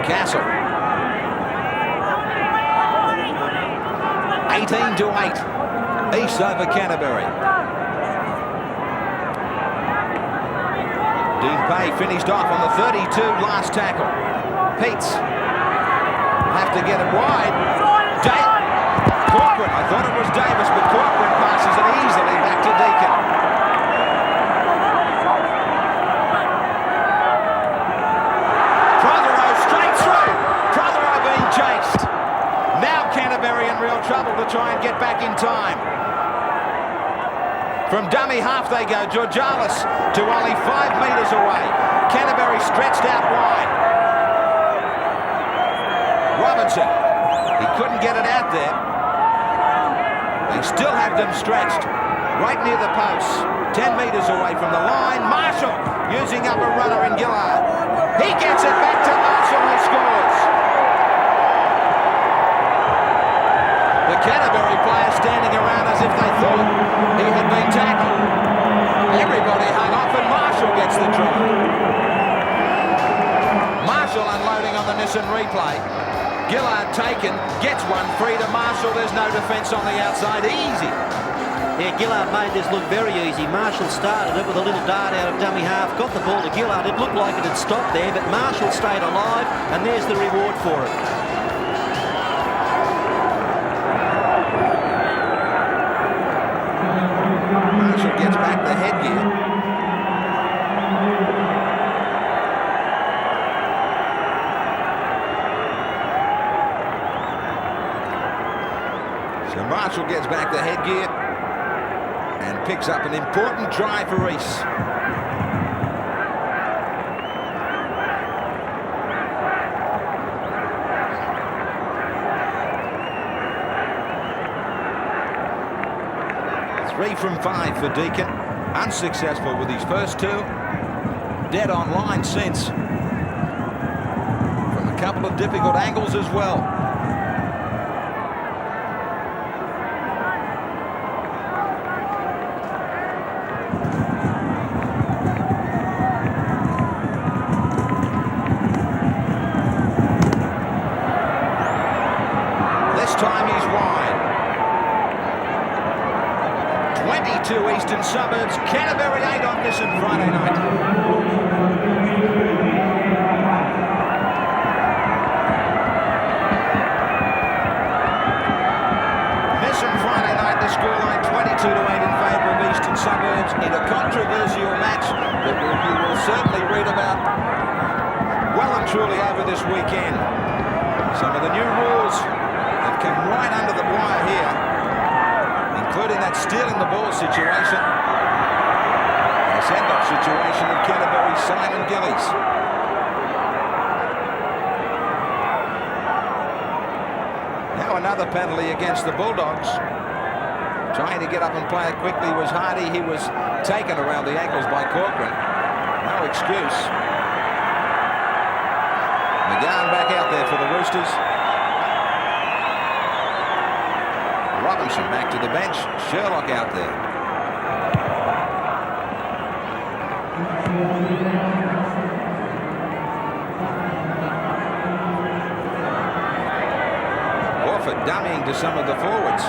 Castle. 18-8. East over Canterbury. Dean Pay finished off on the 32 last tackle. Pearce have to get it wide. Corcoran, I thought it was Davis, but Corcoran passes it easily back to Deacon. Prothero straight through. Prothero being chased. Now Canterbury in real trouble to try and get back in time. From dummy half they go. Georgalis to only 5 metres away. Canterbury stretched out wide. Robinson, he couldn't get it out there. They still have them stretched right near the posts, 10 metres away from the line. Marshall using up a runner in Gillard. He gets it back to Marshall who scores. The Canterbury players standing around as if they thought he had been tackled. Everybody hung off and Marshall gets the try. Marshall unloading on the Nissen replay. Gillard taken, gets one free to Marshall. There's no defence on the outside. Easy. Yeah, Gillard made this look very easy. Marshall started it with a little dart out of dummy half, got the ball to Gillard. It looked like it had stopped there, but Marshall stayed alive, and there's the reward for it. Marshall gets back the headgear. So Marshall gets back the headgear and picks up an important try for Reese. Three from 5 for Deacon. Unsuccessful with his first two. Dead on line since. From a couple of difficult angles as well. Time he's wide. 22 Eastern Suburbs, Canterbury 8 on Nissen Friday night. Nissen Friday night, the scoreline 22-8 in favour of Eastern Suburbs in a controversial match that you will certainly read about well and truly over this weekend. Some of the new rules have come right under the wire here, including that stealing the ball situation, and a send-off situation of Canterbury's Simon Gillies. Now a another penalty against the Bulldogs. Trying to get up and play it quickly was Hardy. He was taken around the ankles by Corcoran. No excuse. McGowan back out there for the Roosters. Robinson back to the bench. Sherlock out there. Orford dummying to some of the forwards.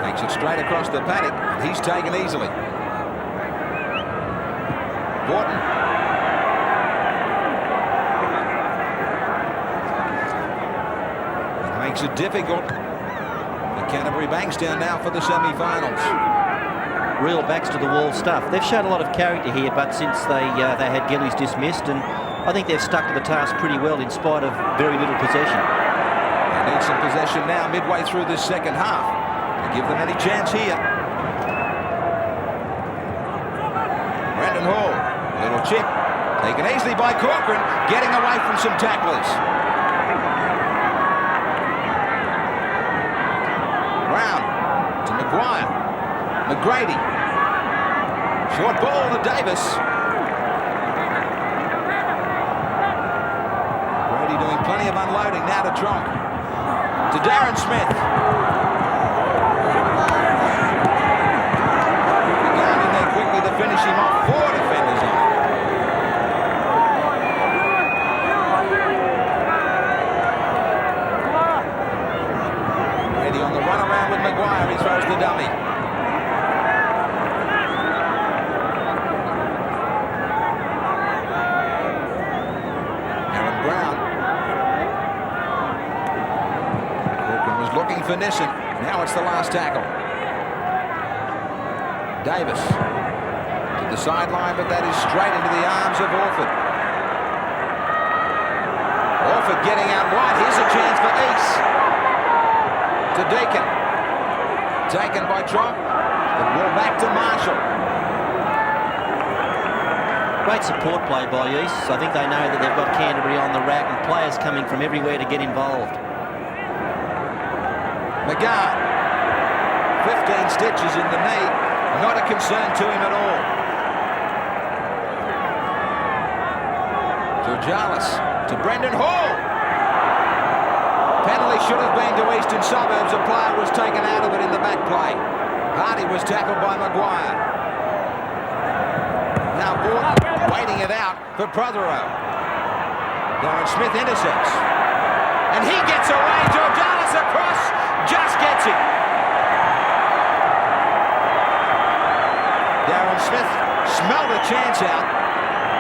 Takes it straight across the paddock, and he's taken easily. Gordon. It makes it difficult for Canterbury Bankstown now for the semi-finals. Real backs to the wall stuff. They've shown a lot of character here, but since they had Gillies dismissed, and I think they've stuck to the task pretty well in spite of very little possession. They need some possession now midway through this second half to give them any chance here. Brendan Hall, little chip, taken easily by Corcoran, getting away from some tacklers. Brown to Maguire, McGrady, short ball to Davis. McGrady doing plenty of unloading now to Tronk, to Darren Smith. Down in there quickly to finish him off. 4 defenders on. Brady on the run around with Maguire. He throws the dummy. Aaron Brown. Corcoran was looking for Nissen. Now it's the last tackle. Davis to the sideline, but that is straight into the arms of Orford. Orford getting out wide. Here's a chance for East. To Deacon. Taken by Tronk. The ball back to Marshall. Great support play by East. I think they know that they've got Canterbury on the rack and players coming from everywhere to get involved. McGowan. 15 stitches in the knee. Not a concern to him at all. Georgialis to Brendan Hall. Penalty should have been to Eastern Suburbs. A player was taken out of it in the back play. Hardy was tackled by Maguire. Now Gordon waiting it out for Prothero. Darren Smith intercepts. And he gets away. Georgialis across. Just gets him. Darren Smith smelled a chance out.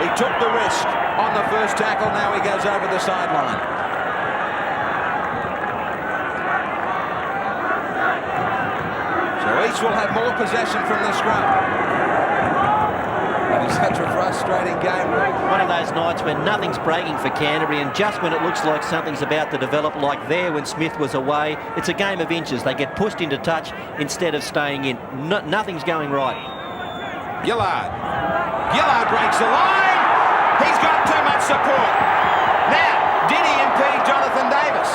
He took the risk on the first tackle. Now he goes over the sideline. So East will have more possession from the scrum. It is such a frustrating game. One of those nights when nothing's breaking for Canterbury, and just when it looks like something's about to develop, like there when Smith was away, it's a game of inches. They get pushed into touch instead of staying in. Nothing's going right. Gillard breaks the line. He's got too much support. Now, did he impede Jonathan Davis?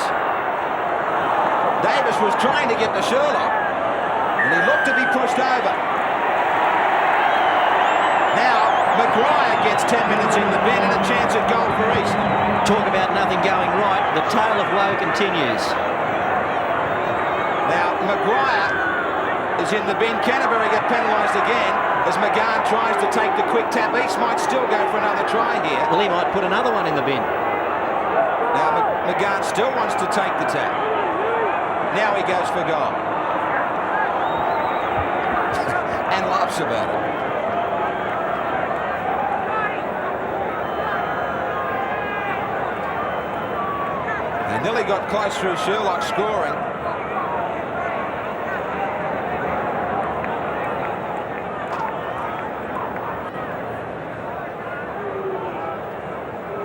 Davis was trying to get to Sherlock, and he looked to be pushed over. Now, Maguire gets 10 minutes in the bin and a chance at goal for East. Talk about nothing going right. The tale of woe continues. Now, Maguire is in the bin. Canterbury get penalised again as McGowan tries to take the quick tap. East might still go for another try here. Well, he might put another one in the bin. Now, McGowan still wants to take the tap. Now he goes for goal. And laughs about it. They nearly got close through Sherlock scoring.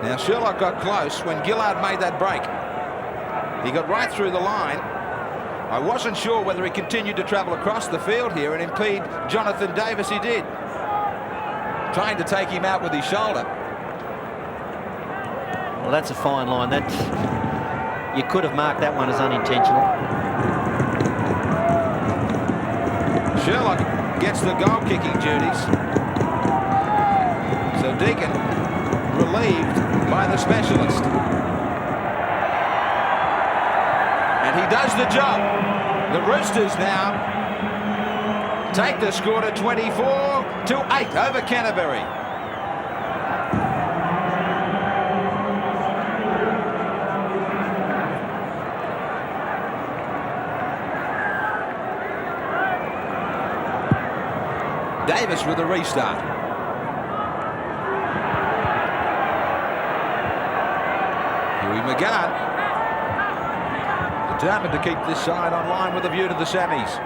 Now Sherlock got close when Gillard made that break. He got right through the line. I wasn't sure whether he continued to travel across the field here and impede Jonathan Davis. He did. Trying to take him out with his shoulder. Well, that's a fine line. you could have marked that one as unintentional. Sherlock gets the goal-kicking duties. So Deacon relieved by the specialist. And he does the job. The Roosters now take the score to 24-8 over Canterbury. Davis with a restart. Huey McGann determined to keep this side online with a view to the semis.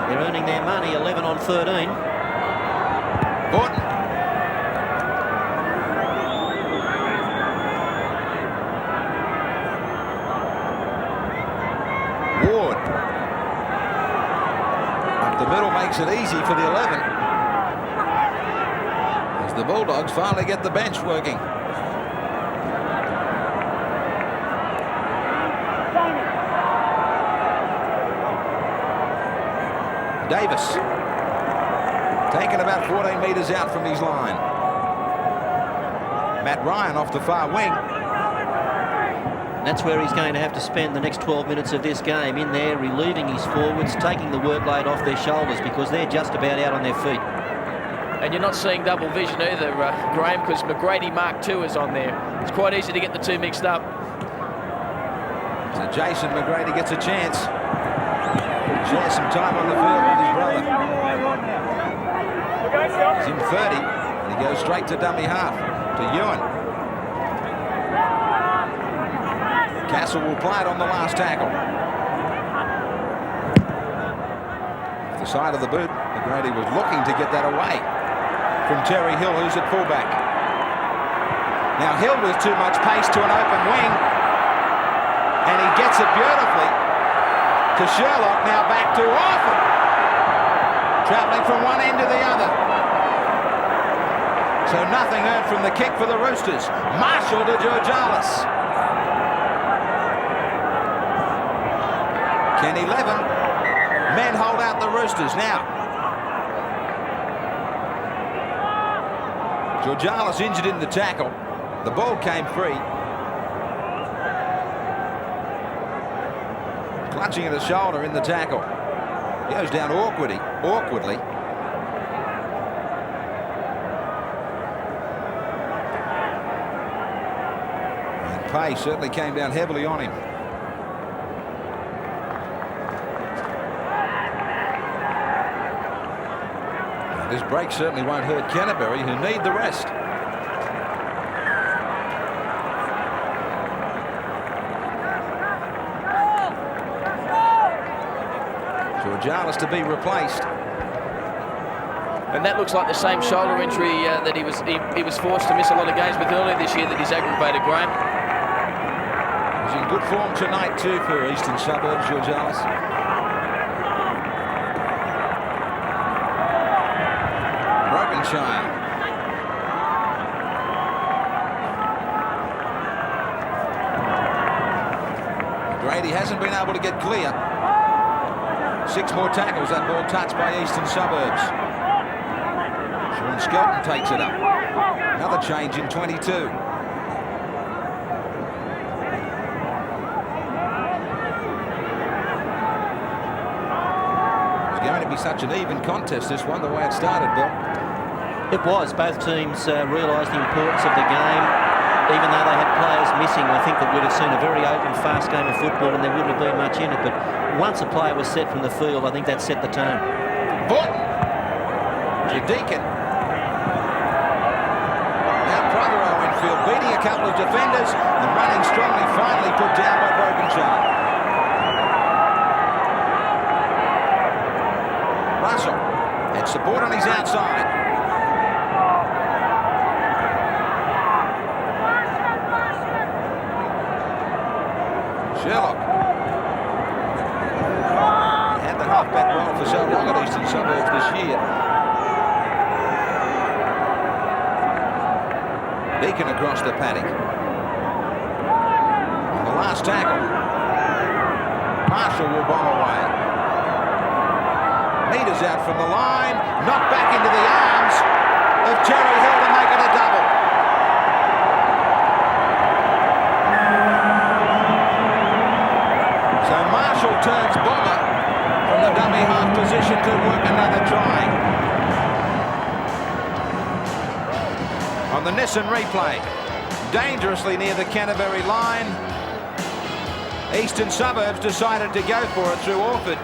They're earning their money, 11 on 13. Horton. Ward. Up the middle makes it easy for the 11. As the Bulldogs finally get the bench working. Davis taken about 14 metres out from his line. Matt Ryan off the far wing. That's where he's going to have to spend the next 12 minutes of this game, in there, relieving his forwards, taking the workload off their shoulders, because they're just about out on their feet. And you're not seeing double vision either, Graeme, because McGrady Mark II is on there. It's quite easy to get the two mixed up. So Jason McGrady gets a chance. Shares some time on the field with his brother. He's in 30, and he goes straight to dummy half, to Ewan. Castle will play it on the last tackle. Off the side of the boot, McGrady was looking to get that away from Terry Hill, who's at fullback. Now Hill with too much pace to an open wing, and he gets it beautifully to Sherlock, now back to Orford. Travelling from one end to the other. So nothing earned from the kick for the Roosters. Marshall to Georgalis. Can 11 men hold out the Roosters now? Georgalis injured in the tackle. The ball came free. Clutching at his shoulder in the tackle. Goes down awkwardly. And Pay certainly came down heavily on him. Now, this break certainly won't hurt Canterbury, who need the rest. Georgalis to be replaced. And that looks like the same shoulder injury that he was forced to miss a lot of games with earlier this year that he's aggravated, Graeme. He's in good form tonight too for Eastern Suburbs, Georgalis. Brokenshire. Grady hasn't been able to get clear. 6 more tackles, that ball touched by Eastern Suburbs. Sean Skelton takes it up. Another change in 22. It's going to be such an even contest, this one, the way it started, Bill. It was. Both teams realised the importance of the game. Even though they had players missing, I think that we'd have seen a very open, fast game of football, and there wouldn't have been much in it. But once a player was set from the field, I think that set the tone. But Deacon. Now Prothero Winfield beating a couple of defenders and running strongly, finally put down by Brokenshire. Russell had support on his outside. Sherlock. He had the halfback role for so long at Eastern Suburbs this year. Deacon across the paddock. On the last tackle. Marshall will bomb away. Meters out from the line. Knocked back into the arms of Terry Hill to make it a double. So Marshall turns bomber from the dummy half position to work another try. On the Nissan replay, dangerously near the Canterbury line, Eastern Suburbs decided to go for it through Orford,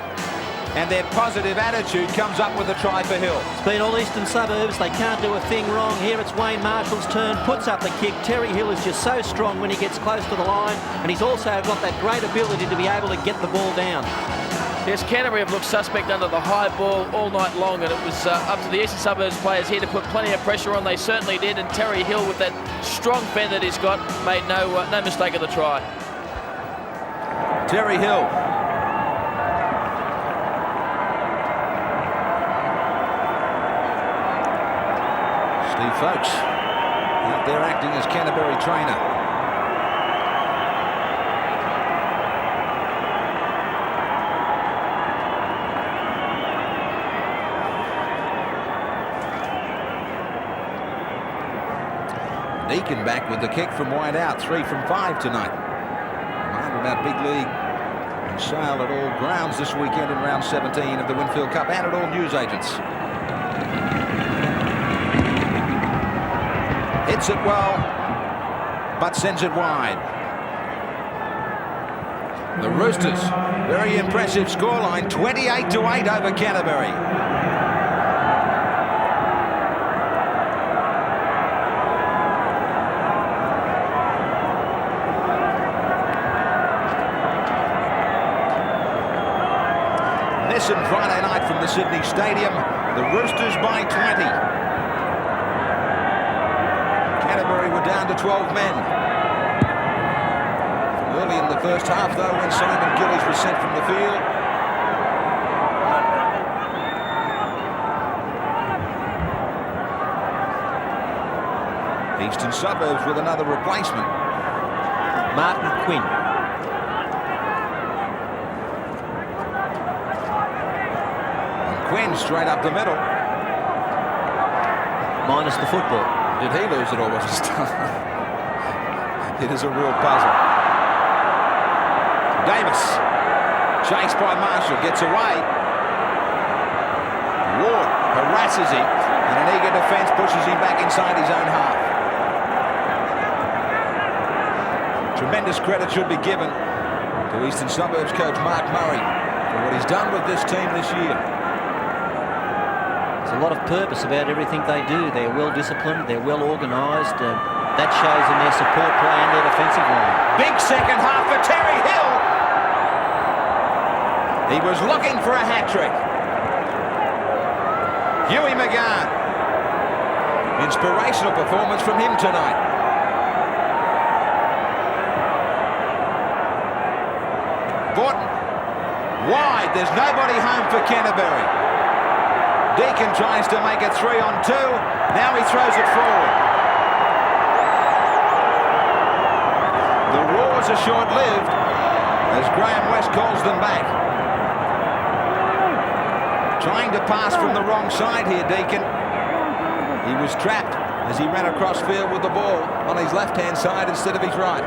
and their positive attitude comes up with a try for Hill. It's been all Eastern Suburbs. They can't do a thing wrong. Here it's Wayne Marshall's turn, puts up the kick. Terry Hill is just so strong when he gets close to the line, and he's also got that great ability to be able to get the ball down. Yes, Canterbury have looked suspect under the high ball all night long, and it was up to the Eastern Suburbs players here to put plenty of pressure on. They certainly did, and Terry Hill, with that strong fend that he's got, made no mistake of the try. Terry Hill. Steve Folks out there acting as Canterbury trainer. Deacon back with the kick from wide out, 3 from 5 tonight. Reminder about big league and sale at all grounds this weekend in round 17 of the Winfield Cup and at all newsagents. Hits it well, but sends it wide. The Roosters, very impressive scoreline, 28-8 over Canterbury. Nissan Friday night from the Sydney Stadium. The Roosters by 20. Canterbury were down to 12 men. Early in the first half, though, when Simon Gillies was sent from the field. Eastern Suburbs with another replacement. Martin Quinn. Quinn straight up the middle. Minus the football. Did he lose it or was it still? It is a real puzzle. Davis, chased by Marshall, gets away. Ward harasses him, and an eager defence pushes him back inside his own half. Tremendous credit should be given to Eastern Suburbs coach Mark Murray for what he's done with this team this year. There's a lot of purpose about everything they do. They're well disciplined, they're well organised. That shows in their support play and their defensive line. Big second half for Terry Hill. He was looking for a hat-trick. Hughie McGann. Inspirational performance from him tonight. Borton. Wide. There's nobody home for Canterbury. Deacon tries to make it 3-on-2. Now he throws it forward. The roars are short-lived as Graeme West calls them back. Trying to pass from the wrong side here, Deacon. He was trapped as he ran across field with the ball on his left-hand side instead of his right.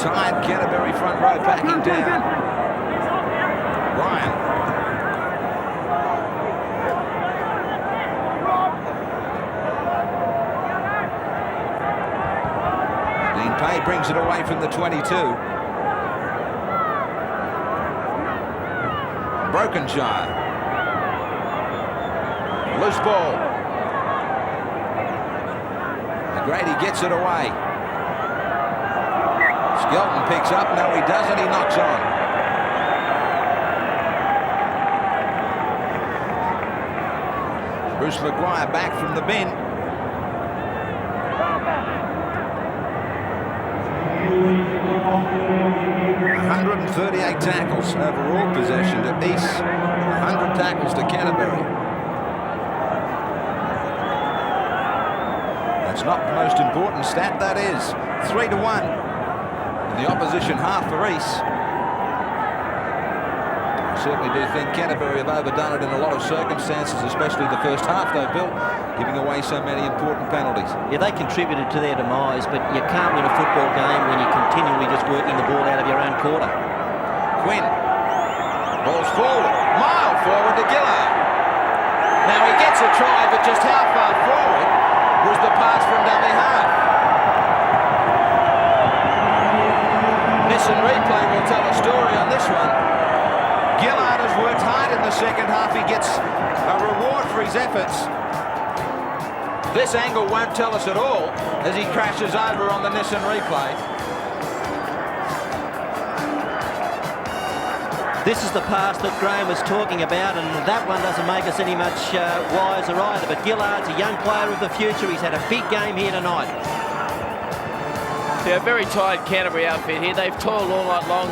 Tied Canterbury front row backing down. Ryan. Dean Pay brings it away from the 22. Brokenshire. Loose ball. McGrady gets it away. Skelton picks up. No, he doesn't. He knocks on. Bruce Maguire back from the bin. 138 tackles overall possession to East, 100 tackles to Canterbury. That's not the most important stat, that is. 3-1 in the opposition half for East. I certainly do think Canterbury have overdone it in a lot of circumstances, especially the first half, though, Bill, giving away so many important penalties. Yeah, they contributed to their demise, but you can't win a football game when you're continually just working the ball out of your own quarter. Quinn. Ball's forward. Mile forward to Gillard. Now he gets a try, but just how far forward was the pass from dummy half? Nissan replay will tell a story on this one. Gillard has worked hard in the second half. He gets a reward for his efforts. This angle won't tell us at all as he crashes over on the Nissan replay. This is the pass that Graeme was talking about, and that one doesn't make us any much wiser either. But Gillard's a young player of the future. He's had a big game here tonight. Yeah, very tired Canterbury outfit here. They've toiled all night long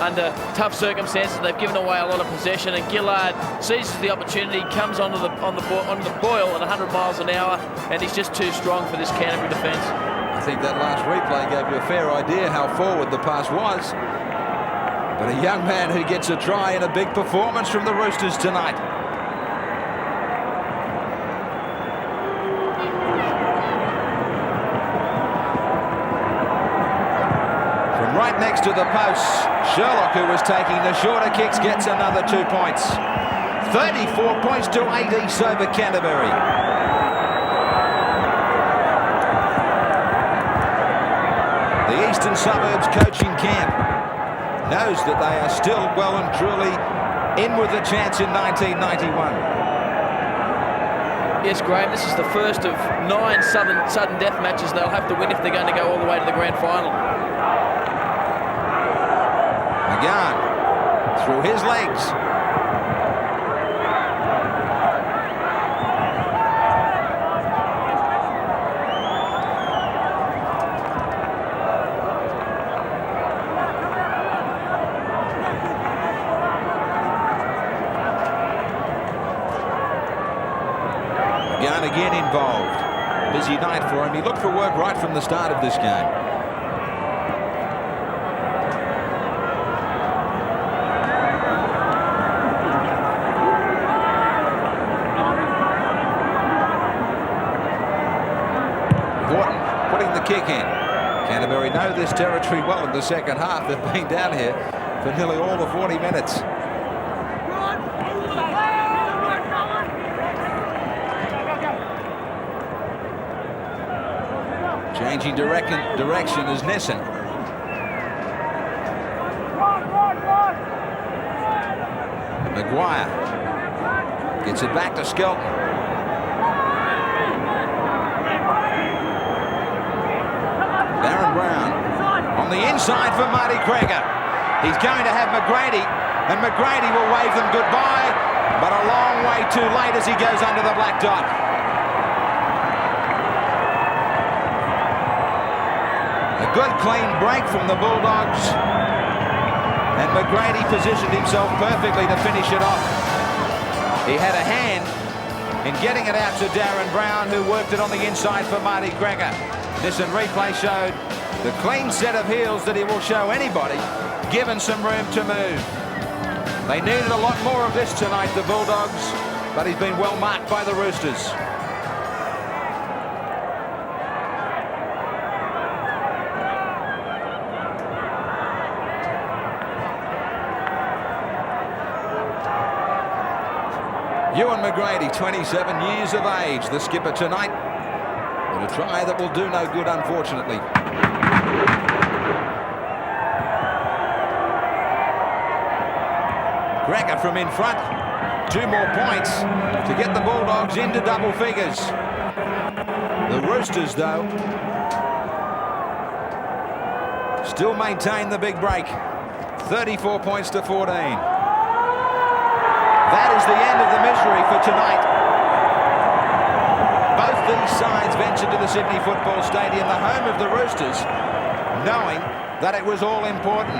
under tough circumstances. They've given away a lot of possession, and Gillard seizes the opportunity, comes onto the boil at 100 miles an hour, and he's just too strong for this Canterbury defence. I think that last replay gave you a fair idea how forward the pass was. But a young man who gets a try in a big performance from the Roosters tonight. From right next to the posts, Sherlock, who was taking the shorter kicks, gets another 2 points. 34 points to 8 East over Canterbury. The Eastern Suburbs coaching camp knows that they are still well and truly in with a chance in 1991. Yes, Graeme, this is the first of 9 sudden death matches they'll have to win if they're going to go all the way to the grand final. McGann through his legs. Again involved. Busy night for him. He looked for work right from the start of this game. Gorton putting the kick in. Canterbury know this territory well in the second half. They've been down here for nearly all the 40 minutes. Changing direction is Nissan. Maguire gets it back to Skelton. Darren Brown on the inside for Marty Gregor. He's going to have McGrady, and McGrady will wave them goodbye, but a long way too late as he goes under the black dot. A good clean break from the Bulldogs, and McGrady positioned himself perfectly to finish it off. He had a hand in getting it out to Darren Brown, who worked it on the inside for Marty Gregor. This in replay showed the clean set of heels that he will show anybody given some room to move. They needed a lot more of this tonight, the Bulldogs, but he's been well marked by the Roosters. Ewan McGrady, 27 years of age, the skipper tonight. But a try that will do no good, unfortunately. Gregor from in front. 2 more points to get the Bulldogs into double figures. The Roosters, though, still maintain the big break. 34 points to 14. That is the end of the misery for tonight. Both these sides ventured to the Sydney Football Stadium, the home of the Roosters, knowing that it was all important.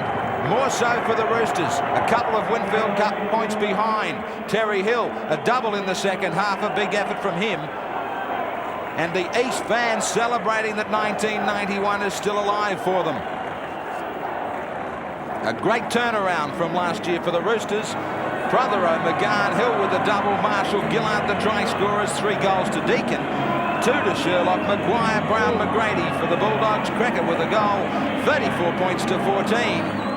More so for the Roosters. A couple of Winfield Cup points behind. Terry Hill, a double in the second half, a big effort from him. And the East fans celebrating that 1991 is still alive for them. A great turnaround from last year for the Roosters. Prothero, McGahn, Hill with the double. Marshall, Gillard, the try scorers. 3 goals to Deakin. 2 to Sherlock, Maguire, Brown, McGrady for the Bulldogs. Crecker with a goal. 34 points to 14.